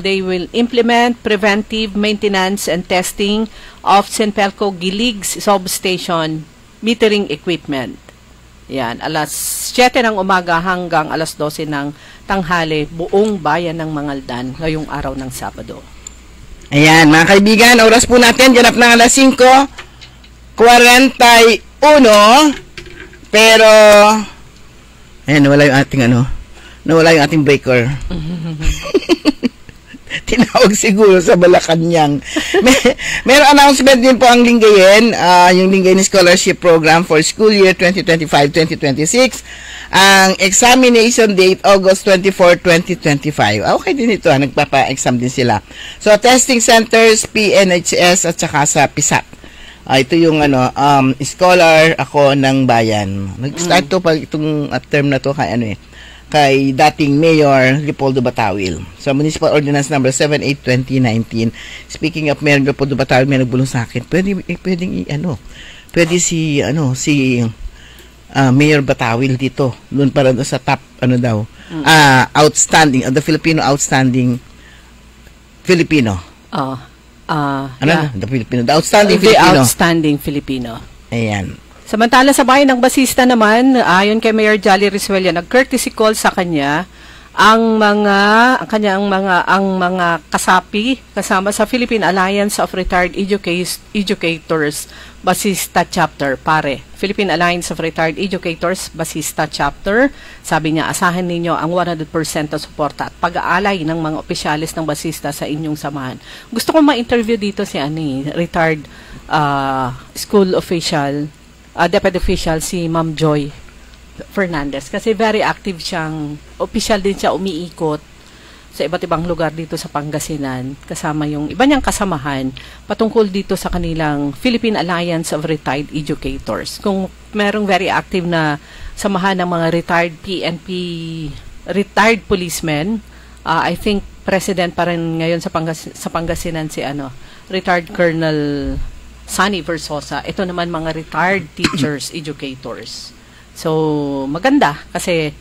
they will implement preventive maintenance and testing of Sinpelco Gilig's substation metering equipment. Yan, alas 7 ng umaga hanggang alas 12 ng tanghali, buong bayan ng Mangaldan ngayong araw ng Sabado. Ayan, mga kaibigan, oras po natin, ganap ng alas 5:41. Pero, ayan, nawala yung ating breaker. Tinawag siguro sa Malacanang. Merong announcement din po ang Lingayen, yung Lingayen Scholarship Program for School Year 2025-2026. Ang examination date, August 24, 2025. Okay din ito, nagpapa-exam din sila. So, testing centers, PNHS, at saka sa PISAP. Ito yung scholar ako ng bayan. Nag-start to pag itong term na to kay dating Mayor Leopoldo Batawil. So, Municipal Ordinance Number 78-2019. Speaking of Mayor Leopoldo Batawil, may nagbulong sa akin. Pwede si Mayor Batawil dito. Doon para sa top, outstanding, the Filipino outstanding Filipino. The outstanding Filipino. Ayan. Samantala sa bayan ng Basista naman, ayon kay Mayor Jolly Risuelia, nag-courtesy call sa kanya ang mga kasapi kasama sa Philippine Alliance of Retired Educators Basista Chapter, Philippine Alliance of Retired Educators Basista Chapter. Sabi niya, asahan ninyo ang 100% na suporta at pag-aalay ng mga opisyalis ng Basista sa inyong samahan. Gusto ko ma-interview dito si retired school official, deputy official, si Ma'am Joy Fernandez, kasi very active siyang, official din siya, umiikot sa iba't ibang lugar dito sa Pangasinan, kasama yung iba niyang kasamahan patungkol dito sa kanilang Philippine Alliance of Retired Educators. Kung merong very active na samahan ng mga retired PNP, retired policemen, I think president pa rin ngayon sa Pangasinan si retired Colonel Sunny Versosa. Ito naman mga retired teachers, educators. So, maganda kasi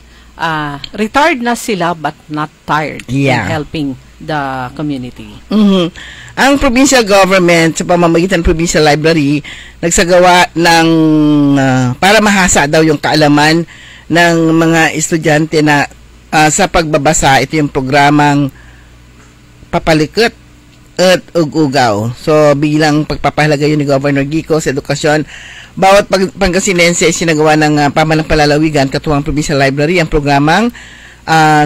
retired na sila but not tired in helping the community. Ang provincial government sa pamamagitan ng provincial library nagsagawa ng para mahasa daw yung kaalaman ng mga estudyante na sa pagbabasa. Ito yung programang Papalikot at Ugugaw. So bilang pagpapahalaga yun ni Governor Gico sa edukasyon, bawat Pangasinense ay sinagawa ng pamalang palalawigan katuwang provincial library ang programang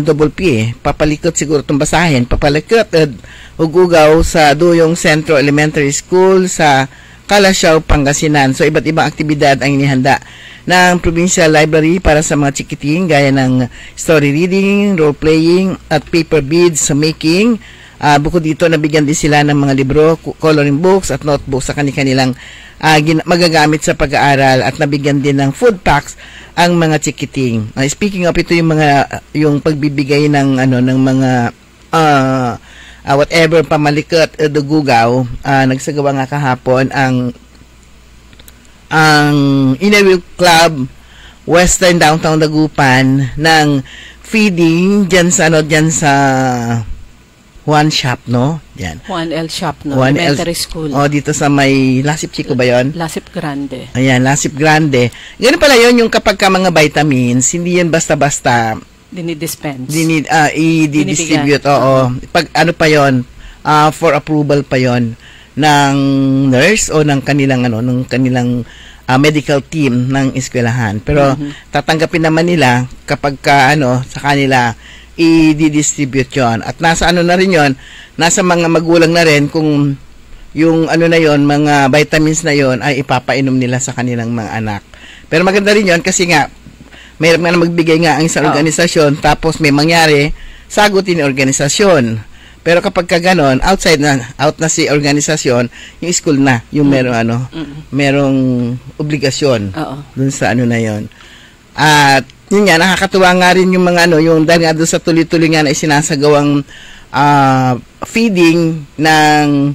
double P. Papalikot siguro itong basahin. Papalikot at Ugugaw sa Duyong Centro Elementary School sa Kalasyaw, Pangasinan. So iba't ibang aktibidad ang inihanda ng provincial library para sa mga chikiting gaya ng story reading, role playing at paper beads making. Bukod dito, nabigyan din sila ng mga libro, coloring books at notebooks sa kanilang magagamit sa pag-aaral at nabigyan din ng food packs ang mga chikiting. Speaking of, ito yung pagbibigay ng ng mga whatever pamalikot dugugaw. Nagsagawa nga kahapon ang Inawil Club Western Downtown Dagupan ng feeding diyan sa Juan Shop, no? Yan. Juan L. Shop, no? Elementary School. Dito sa may Lasip Chico ba yun? Lasip Grande. Ayan, Lasip Grande. Ganun pala yun, yung kapag ka mga vitamins, hindi yan basta-basta dinidispense. I-distribute, oo. Pag pa yun, for approval pa yun ng nurse o ng kanilang, medical team ng eskwelahan. Pero, tatanggapin naman nila kapag ka, sa kanila, i-distribute yon. At nasa na rin yon, nasa mga magulang na rin kung yung na yon, mga vitamins na yon ay ipapainom nila sa kanilang mga anak. Pero maganda rin yon kasi nga mayroon nga na magbigay nga ang isang organisasyon tapos may mangyari, sagutin yung organisasyon. Pero kapag ka ganon, out na si organisasyon, yung school na, yung merong obligasyon dun sa na yon. At yun nga, nakakatuwa nga rin yung mga yung dahil nga doon sa tuloy-tuloy nga na isinasagawang feeding ng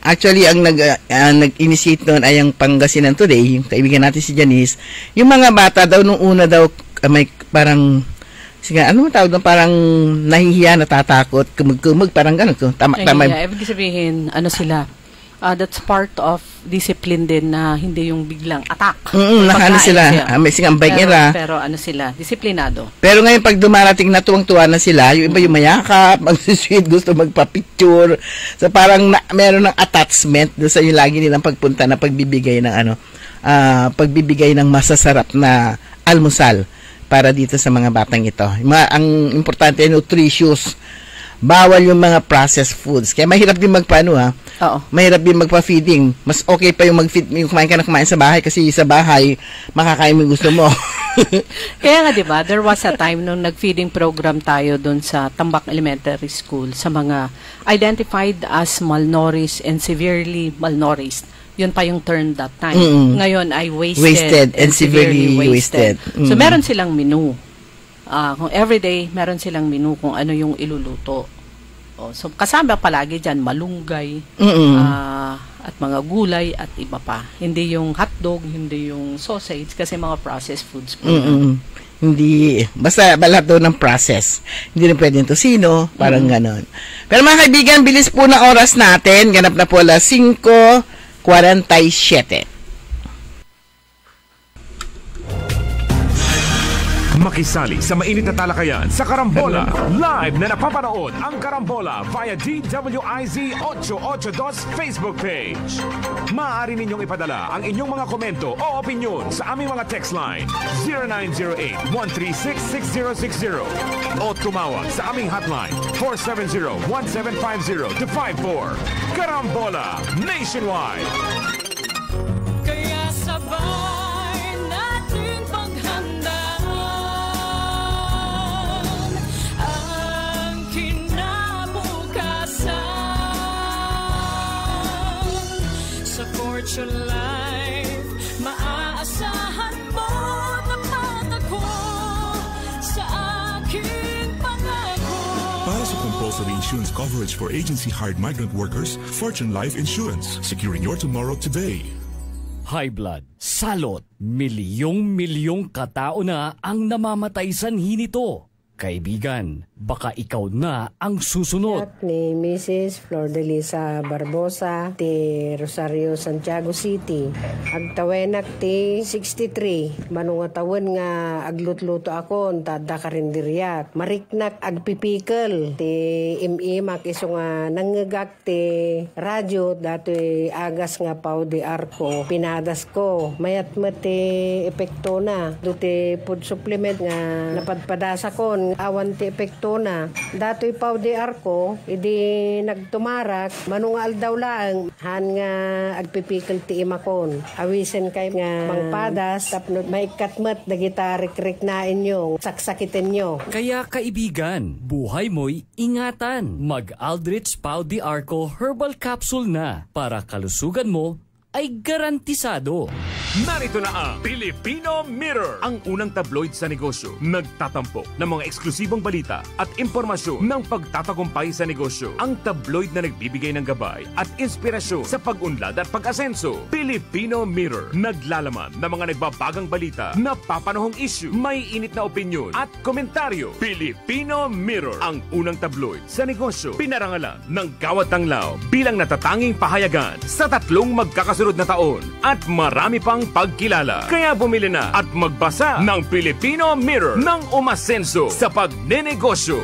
actually ang nag-initiate noon ay ang Pangasinan Today, yung kaibigan natin si Janice. Yung mga bata daw nung una daw may parang tawag doon, parang nahihiya, natatakot, kumag parang gano'n. Tama. Ibig sabihin, sila, that's part of discipline din na hindi yung biglang attack. Sila. May singambay era. Pero sila, disiplinado. Pero ngayon pag dumarating na tuwang-tuwa na sila, yung iba yung mayakap, magsisweet, gusto magpa-picture. So parang meron ng attachment doon sa yung lagi nilang pagpunta na pagbibigay ng pagbibigay ng masasarap na almusal para dito sa mga batang ito. Ang importante, nutritious. Bawal yung mga processed foods. Kaya mahirap din mahirap din magpa-feeding. Mas okay pa yung mag-feed, yung kumain sa bahay kasi sa bahay, makakain mo yung gusto mo. Kaya nga, diba, there was a time nung nag-feeding program tayo doon sa Tambak Elementary School sa mga identified as malnourished and severely malnourished. Yun pa yung term that time. Ngayon ay wasted and severely wasted. So, meron silang menu. Kung everyday, meron silang menu kung ano yung iluluto. So, kasama palagi dyan, malunggay, at mga gulay, at iba pa. Hindi yung hotdog, hindi yung sausage, kasi mga processed foods po. Hindi, basta lahat doon ng process. Hindi na pwedeng tosino, parang ganon. Pero mga kaibigan, bilis po na oras natin. Ganap na po alas 5:47. Makisali sa mainit na talakayan sa Karambola. Live na napapanood ang Karambola via DWIZ 882 Facebook page. Maaari ninyong ipadala ang inyong mga komento o opinion sa aming mga text line 0908-136-6060 o tumawag sa aming hotline 470-1750-54. Karambola Nationwide. Kaya sabay natin paghanda your life, maaasahan mo na patako sa aking pangako. Para sa compulsory insurance coverage for agency-hired migrant workers, Fortune Life Insurance. Securing your tomorrow today. High blood, salot, milyong-milyong katao na ang namamatay sanhi nito. Kaibigan, baka ikaw na ang susunod. Ni Mrs. Flor de Lisa Barbosa, ti Rosario, Santiago City. Agtawenak ti 63. Manungatawon nga aglutluto ako, tada karindiryat. Mariknak agpipikal. Ti imimak iso nga nanggagak ti radyo, dati agas nga pao di arko. Pinadas ko. Mayat ti epekto na. Duti food supplement nga napadpadasa ko. Awan ti epekto na. Dato'y pao di arko, idi nagtumarak, manungal daw lang, han nga agpipikil ti imakon. Awisen kay nga mangpadas, tapno maikatmat, dagita rik-rik na inyo, saksakitin nyo. Kaya kaibigan, buhay mo'y ingatan. Mag-Aldrich Pau de Arco Herbal Capsule na para kalusugan mo ay garantisado. Narito na ang Filipino Mirror, ang unang tabloid sa negosyo. Nagtatampok ng mga eksklusibong balita at impormasyon ng pagtatagumpay sa negosyo. Ang tabloid na nagbibigay ng gabay at inspirasyon sa pag-unlad at pag-asenso. Filipino Mirror, naglalaman ng mga nagbabagang balita, napapanahong issue, may init na opinyon at komentaryo. Filipino Mirror, ang unang tabloid sa negosyo. Pinarangalan ng Gawad Tanglao bilang natatanging pahayagan sa 3 magkakasunod na taon at marami pang pagkilala. Kaya bumili na at magbasa ng Filipino Mirror ng umasenso sa pagnenegosyo.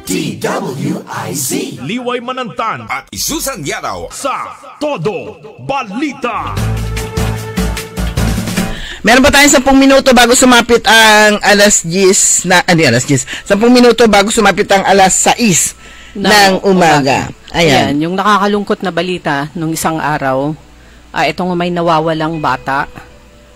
DWIZ Liway Manantan at Isusan Yaraw sa Todo Balita. Meron ba tayong 10 minuto bago sumapit ang alas 10 na, alas 10? 10 minuto bago sumapit ang alas 6 ng umaga. Ayan, yung nakakalungkot na balita nung isang araw, itong may nawawalang bata,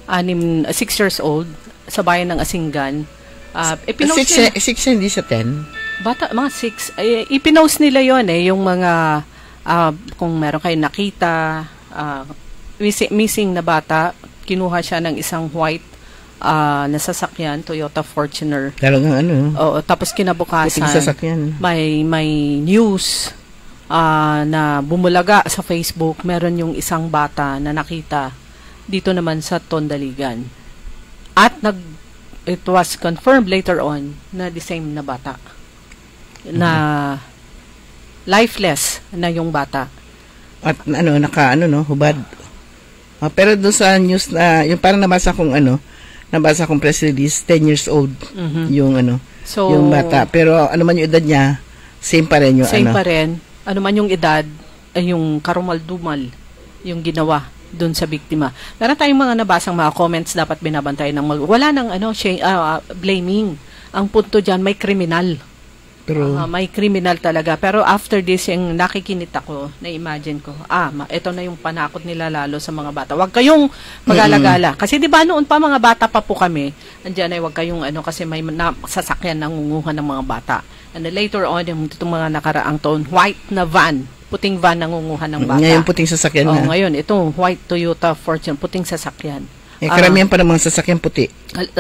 6 years old, sa bayan ng Asinggan. 6, hindi siya 10? Bata, mga 6. Ipinost nila yon yung mga, kung meron kayo nakita, missing na bata, kinuha siya ng isang white na sasakyan, Toyota Fortuner. Talagang ano? Oo, tapos kinabukasan, may news na bumulaga sa Facebook, meron yung isang bata na nakita dito naman sa Tondaligan. At it was confirmed later on na the same na bata. Na lifeless na yung bata. At hubad. Pero doon sa news na, yung parang nabasa kong press release, 10 years old yung yung bata. Pero ano man yung edad niya, same pa rin yung same pa rin. Ano man yung edad, ay yung karumal-dumal yung ginawa doon sa biktima. Meron tayong mga nabasang mga comments dapat binabantay ng wala nang blaming. Ang punto diyan may kriminal. Pero may kriminal talaga. Pero after this, yung nakikinit ako, na-imagine ko, ito na yung panakot nila lalo sa mga bata. Huwag kayong mag-alagala. Kasi di ba noon pa mga bata pa po kami, andyan ay huwag kayong kasi may sasakyan nangunguhan ng mga bata. And then later on, itong mga nakaraang taon, white na van, puting van nangunguhan ng bata. Ngayon puting sasakyan na. Ngayon, itong white Toyota Fortune, puting sasakyan. Karamihan pa ng mga sasakyan puti.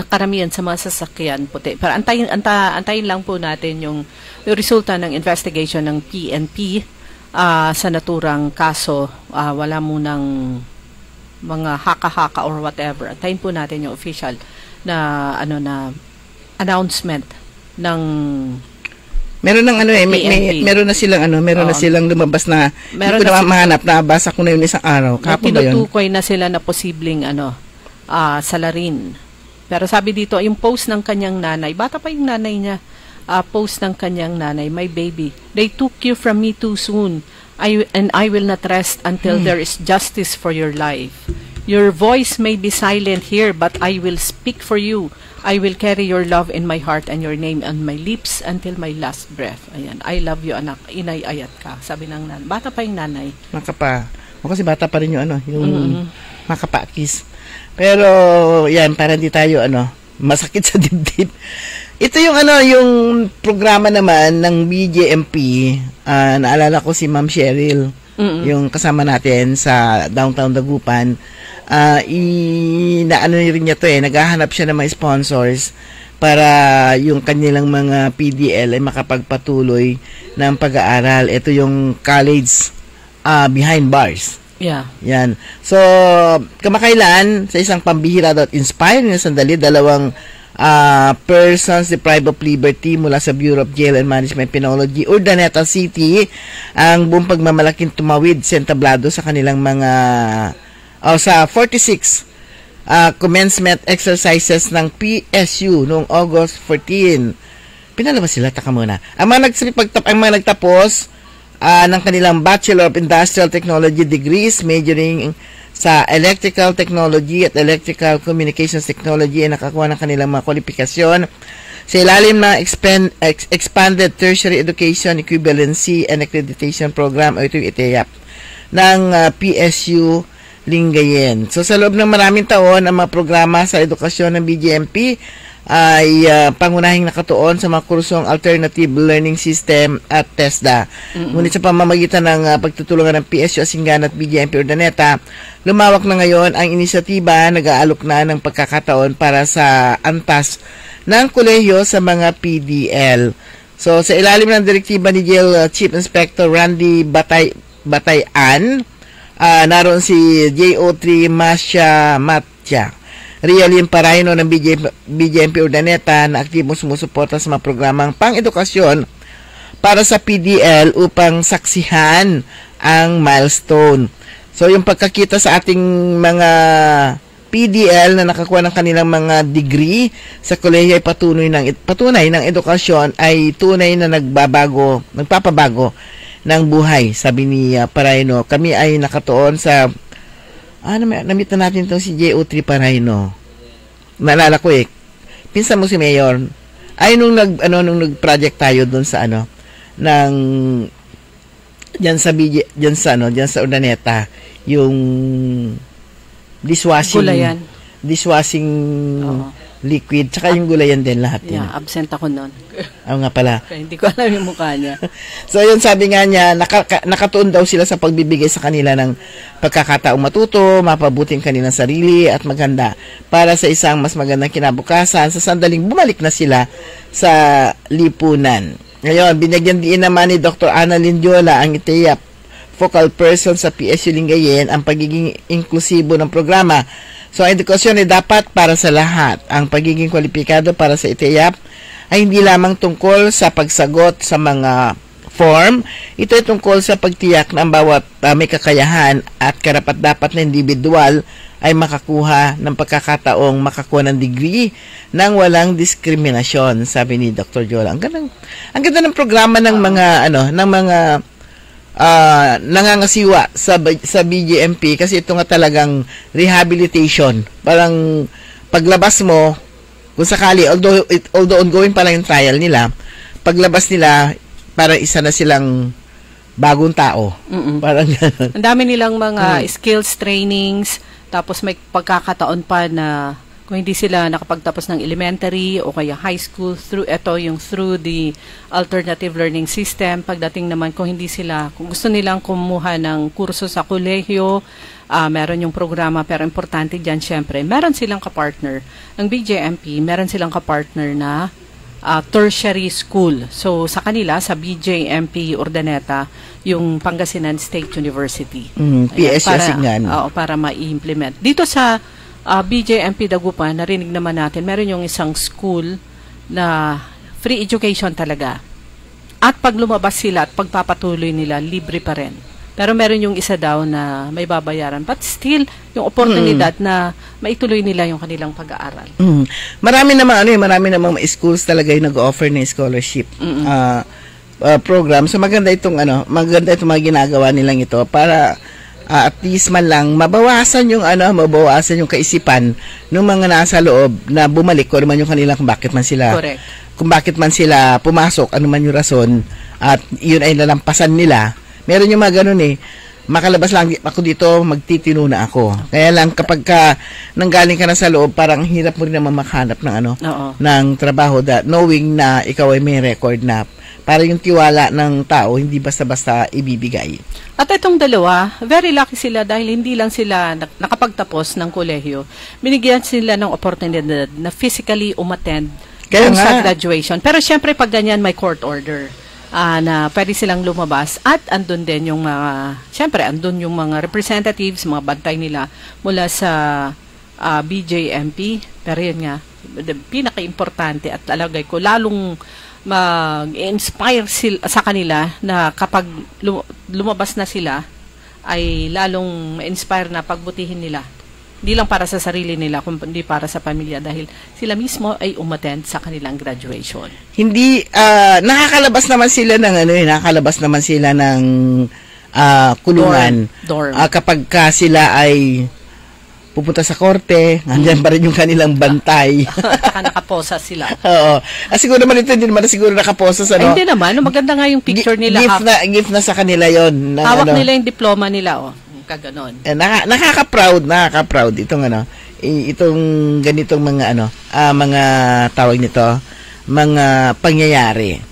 Karamihan sa mga sasakyan puti. Pero antayin lang po natin yung resulta ng investigation ng PNP sa naturang kaso. Wala munang mga haka-haka or whatever. Antayin po natin yung official na announcement ng meron ng meron na silang lumabas na hindi ko na mahanap, nabasa ko na yun isang araw. Kapag ba yun? Tinutukoy na sila na posibleng salarin. Pero sabi dito, yung post ng kanyang nanay, bata pa yung nanay niya, post ng kanyang nanay, my baby, they took you from me too soon, and I will not rest until there is justice for your life. Your voice may be silent here, but I will speak for you. I will carry your love in my heart and your name on my lips until my last breath. Ayan, I love you anak, inay-ayat ka. Sabi ng nanay, bata pa yung nanay. Kasi bata pa rin yung makapakis. Pero yan, para hindi tayo masakit sa dibdib. Ito yung yung programa naman ng BJMP. Naalala ko si Ma'am Cheryl, yung kasama natin sa Downtown Dagupan. Rin niya to naghahanap siya ng mga sponsors para yung kanilang mga PDL ay makapagpatuloy ng pag-aaral. Ito yung college behind bars. Yeah. Yan. So, kamakailan, sa isang pambihira.inspire na sandali, 2 persons deprived of liberty mula sa Bureau of Jail and Management Penology, Urdaneta City, ang buong pagmamalaking tumawid sa entablado sa kanilang mga sa 46 commencement exercises ng PSU noong August 14. Pinalabas sila, taka muna. Ang mga nagtapos ng kanilang Bachelor of Industrial Technology degrees, majoring sa Electrical Technology at Electrical Communications Technology, ay nakakuha ng kanilang mga kwalifikasyon sa ilalim ng Expanded Tertiary Education Equivalency and Accreditation Program, o ito yung ITEAP, ng PSU Lingayen. So, sa loob ng maraming taon, ang mga programa sa edukasyon ng BJMP ay pangunahing nakatuon sa mga kursong Alternative Learning System at TESDA. Ngunit sa pamamagitan ng pagtutulungan ng PSU Asingan at BJMP Urdaneta, lumawak na ngayon ang inisyatiba, nag-aalok na ng pagkakataon para sa antas ng kolehiyo sa mga PDL. So, sa ilalim ng direktiba ni Jail Chief Inspector Randy Batayan, naroon si JO3 Masya Matya, Realim Paraino ng BJMP Urdaneta na aktibong sumusuporta sa mga programang pang-edukasyon para sa PDL upang saksihan ang milestone. So, yung pagkakita sa ating mga PDL na nakakuha ng kanilang mga degree sa kolehiyo ay patunay ng edukasyon ay tunay na nagpapabago ng buhay, sabi ni Paraino. Kami ay nakatuon sa namit na natin itong si JO3 Paraino. Naalala ko pinsan mo si Mayor, ay nung nag-project tayo doon sa diyan sa Urdaneta, yung dishwashing liquid, tsaka yung gulayan din lahat. Yeah, absent ako noon. Nga pala. Hindi ko alam yung mukha niya. So, yun, sabi nga niya, nakatuon daw sila sa pagbibigay sa kanila ng pagkakataong matuto, mapabuting kanilang sarili at maganda para sa isang mas magandang kinabukasan sa sandaling bumalik na sila sa lipunan. Ngayon, binigyan din naman ni Dr. Ana Lindiola, ang ITEAP focal person sa PSU Lingayen, ang pagiging inklusibo ng programa. So, ang edukasyon ay dapat para sa lahat. Ang pagiging kwalipikado para sa ITEAP ay hindi lamang tungkol sa pagsagot sa mga form. Ito ay tungkol sa pagtiyak na ang bawat may kakayahan at karapat-dapat na individual ay makakuha ng pagkakataong makakuha ng degree nang walang diskriminasyon, sabi ni Dr. Jola. Ang ganda ng programa ng mga nangangasiwa sa BJMP, kasi ito nga talagang rehabilitation. Parang paglabas mo, kung sakali, although ongoing pa lang yung trial nila, paglabas nila, parang isa na silang bagong tao. Parang gano'n. Ang dami nilang mga skills trainings, tapos may pagkakataon pa na kung hindi sila nakapagtapos ng elementary o kaya high school, through the alternative learning system. Pagdating naman kung gusto nilang kumuha ng kurso sa kolehiyo, meron yung programa, pero importante dyan syempre, meron silang kapartner ng BJMP, meron silang kapartner na tertiary school. So, sa kanila, sa BJMP Urdaneta, yung Pangasinan State University. PSU Asingan. Para ma-implement. Dito sa BJMP Dagupan, narinig naman natin, meron yung isang school na free education talaga. At pag lumabas sila at pagpapatuloy nila, libre pa rin. Pero meron yung isa daw na may babayaran. But still, yung oportunidad na maituloy nila yung kanilang pag-aaral. Marami namang schools talaga yung nag-offer ng scholarship program. So maganda itong mga ginagawa nilang ito para at least man lang mabawasan yung kaisipan ng mga nasa loob na bumalik ko naman yung kanila kung bakit man sila pumasok, ano man yung rason, at yun ay nalampasan nila. Meron yung mga ganun makalabas lang ako dito, magtitino na ako. Kaya lang kapag nanggaling ka na sa loob, parang hirap mo rin naman makahanap ng trabaho, knowing na ikaw ay may record na para yung tiwala ng tao hindi basta-basta ibibigay. At itong dalawa, very lucky sila dahil hindi lang sila nakapagtapos ng kolehiyo. Binigyan sila ng oportunidad na physically umattend Kaya Kung sa nga. graduation. Pero syempre pag ganyan may court order na pwede silang lumabas at andun din yung mga, syempre andun yung mga representatives, mga bantay nila mula sa BJMP. Pero yun nga, pinaka-importante at alagay ko, lalong mag-inspire sa kanila na kapag lumabas na sila, ay lalong ma-inspire na pagbutihin nila. Hindi lang para sa sarili nila, kundi para sa pamilya dahil sila mismo ay umattend sa kanilang graduation. Hindi, nakakalabas naman sila ng nakakalabas naman sila ng kulungan. Dorm. Kapag sila ay pupunta sa korte, nandyan pa rin yung kanilang bantay. Saka nakaposa sila. Oo. Siguro naman ito, hindi naman siguro nakaposa sa Ay, hindi naman. Maganda nga yung picture nila. Gift na sa kanila yon. Hawak nila yung diploma nila, kaganon. Nakaka-proud itong itong ganitong mga mga tawag nito, mga pangyayari.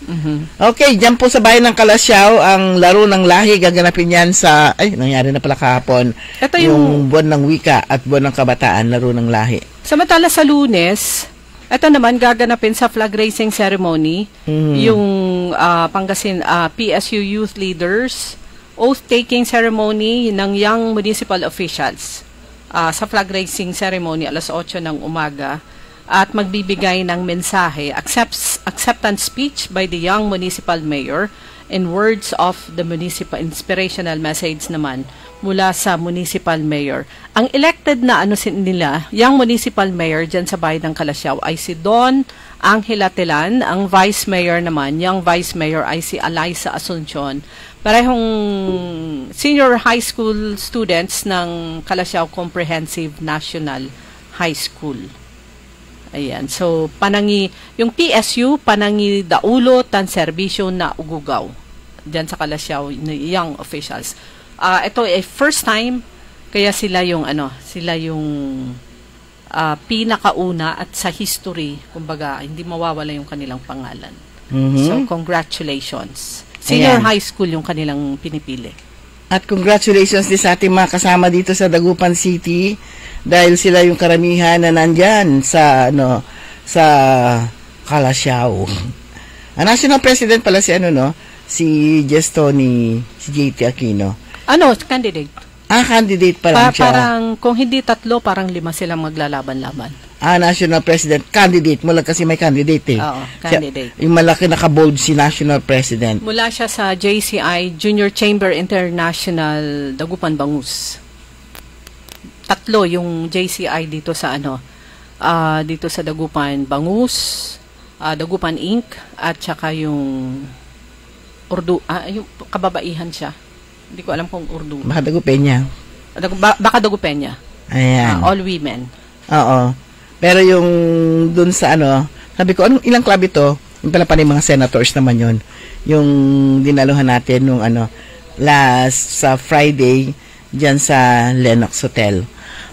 Okay, diyan po sa bayan ng Kalasyaw, ang laro ng lahi gaganapin yan sa nangyari na pala kahapon. Ito yung buwan ng wika at buwan ng kabataan, laro ng lahi. Samantala sa Lunes, ito naman gaganapin sa flag raising ceremony, yung PSU youth leaders, oath-taking ceremony ng young municipal officials. Sa flag raising ceremony, alas 8 ng umaga, at magbibigay ng mensahe, acceptance speech by the young municipal mayor, and words of the municipal inspirational message naman mula sa municipal mayor. Ang elected na nila, young municipal mayor dyan sa bayan ng Kalasyaw ay si Don Angela Telan. Ang vice mayor naman, young vice mayor ay si Alaysa Asuncion. Parehong senior high school students ng Kalasyaw Comprehensive National High School. Ayan. So, yung PSU, panangi daulo tan serbisyo na ugugaw. Diyan sa Kalasyaw, young officials. Ito ay first time, kaya sila yung pinakauna at sa history, kumbaga, hindi mawawala yung kanilang pangalan. So, congratulations. Senior high school yung kanilang pinipili. At congratulations din sa ating mga kasama dito sa Dagupan City dahil sila yung karamihan na nandyan sa sa Kalasyaw. Ang national president pala si Gestoni, si JT Aquino. Candidate. Candidate pa lang siya. Parang kung hindi 3, parang 5 silang maglalaban-laban. National president candidate. Mula kasi may candidate Oo, candidate. Yung malaki nakabold si national president. Mula siya sa JCI, Junior Chamber International, Dagupan, Bangus. 3 yung JCI dito sa dito sa Dagupan, Bangus, Dagupan Inc. at saka yung Urdu, yung kababaihan siya. Hindi ko alam kung Urdu. Baka Dagupenya. Baka Dagupenya. Ayan. All women. Oo. Pero yung dun sa sabi ko, ilang club ito? Yung pala yung mga senators naman yun. Yung dinaluhan natin nung last sa Friday dyan sa Lennox Hotel.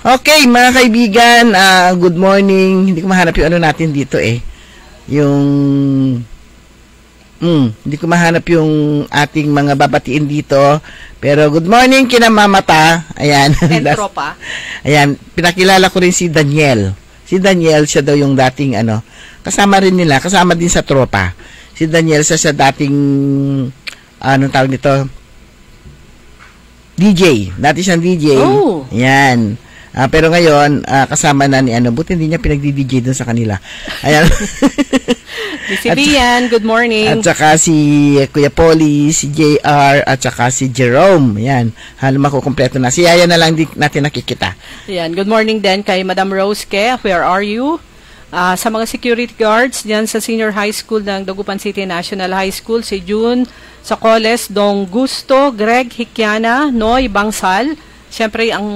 Okay, mga kaibigan, good morning. Hindi ko mahanap yung natin dito hindi ko mahanap yung ating mga babatiin dito. Pero good morning kina Mamata. Ayan. Tropa. Ayan, pinakilala ko rin si Daniel. Si Daniel, siya daw yung dating kasama rin nila, kasama din sa tropa. Si Daniel, siya dating anong tawag nito? DJ. Dati siyang DJ. Oh. Ayan. Pero ngayon, kasama na ni buti hindi niya pinagdi-DJ dun sa kanila. Ayan. Si Bian, good morning. At saka si Kuya Polly, si JR, at saka si Jerome. Ayan. Halos makukumpleto na. Si Yaya na lang natin nakikita. Ayan. Good morning din kay Madam Rose Ke. Where are you? Sa mga security guards diyan sa Senior High School ng Dagupan City National High School, si June Sacoles, Dong Gusto, Greg Hikiana, Noy Bangsal, siyempre ang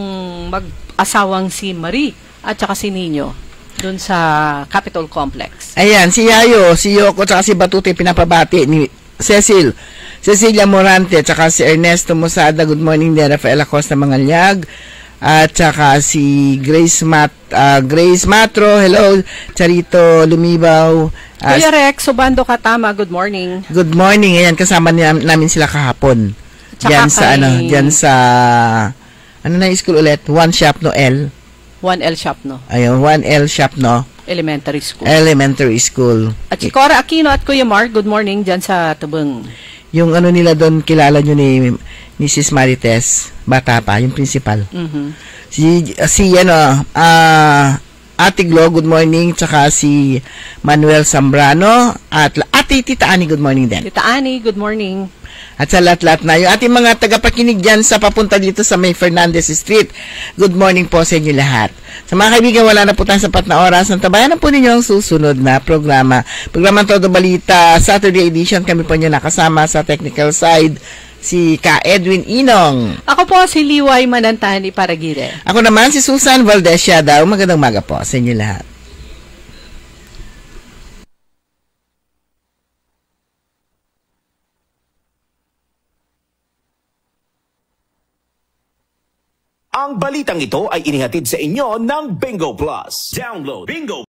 mag-asawang si Marie at saka si Nino dun sa Capitol Complex. Ayan, si Yayo, si Yoko, at saka si Batute, pinapabati ni Cecilia Morante, at saka si Ernesto Mosada, good morning din, Rafael Acosta Mangalyag, at saka si Grace Matro, hello, Charito Lumibaw, Kuya Rex, Subando Katama, good morning. Good morning, ayan, kasama namin sila kahapon. Diyan sa diyan sa school ulit, One Shop no L. 1L Shop no. Ayun, 1L Shop no. Elementary School. Elementary School. At si Cora Aquino at Kuya Mark, good morning dyan sa Tabang. Yung ano nila doon, kilala nyo ni Mrs. Marites, bata pa, yung principal. Si Ate Glo, good morning, tsaka si Manuel Zambrano, at Ate Tita Ani, good morning din. Tita Ani, good morning. At sa lahat-lahat na yung ating mga tagapakinig dyan sa papunta dito sa May Fernandez Street, good morning po sa inyo lahat. Sa mga kaibigan, wala na po tayong sapat na oras. Tabayan na po ninyo ang susunod na programa. Programang Todo Balita, Saturday edition. Kami po nyo nakasama sa technical side, si Ka Edwin Inong. Ako po si Liway Manantani Paragire. Ako naman si Susan Valdezia daw. Magandang maga po sa inyo lahat. Ang balitang ito ay inihatid sa inyo ng Bingo Plus. Download Bingo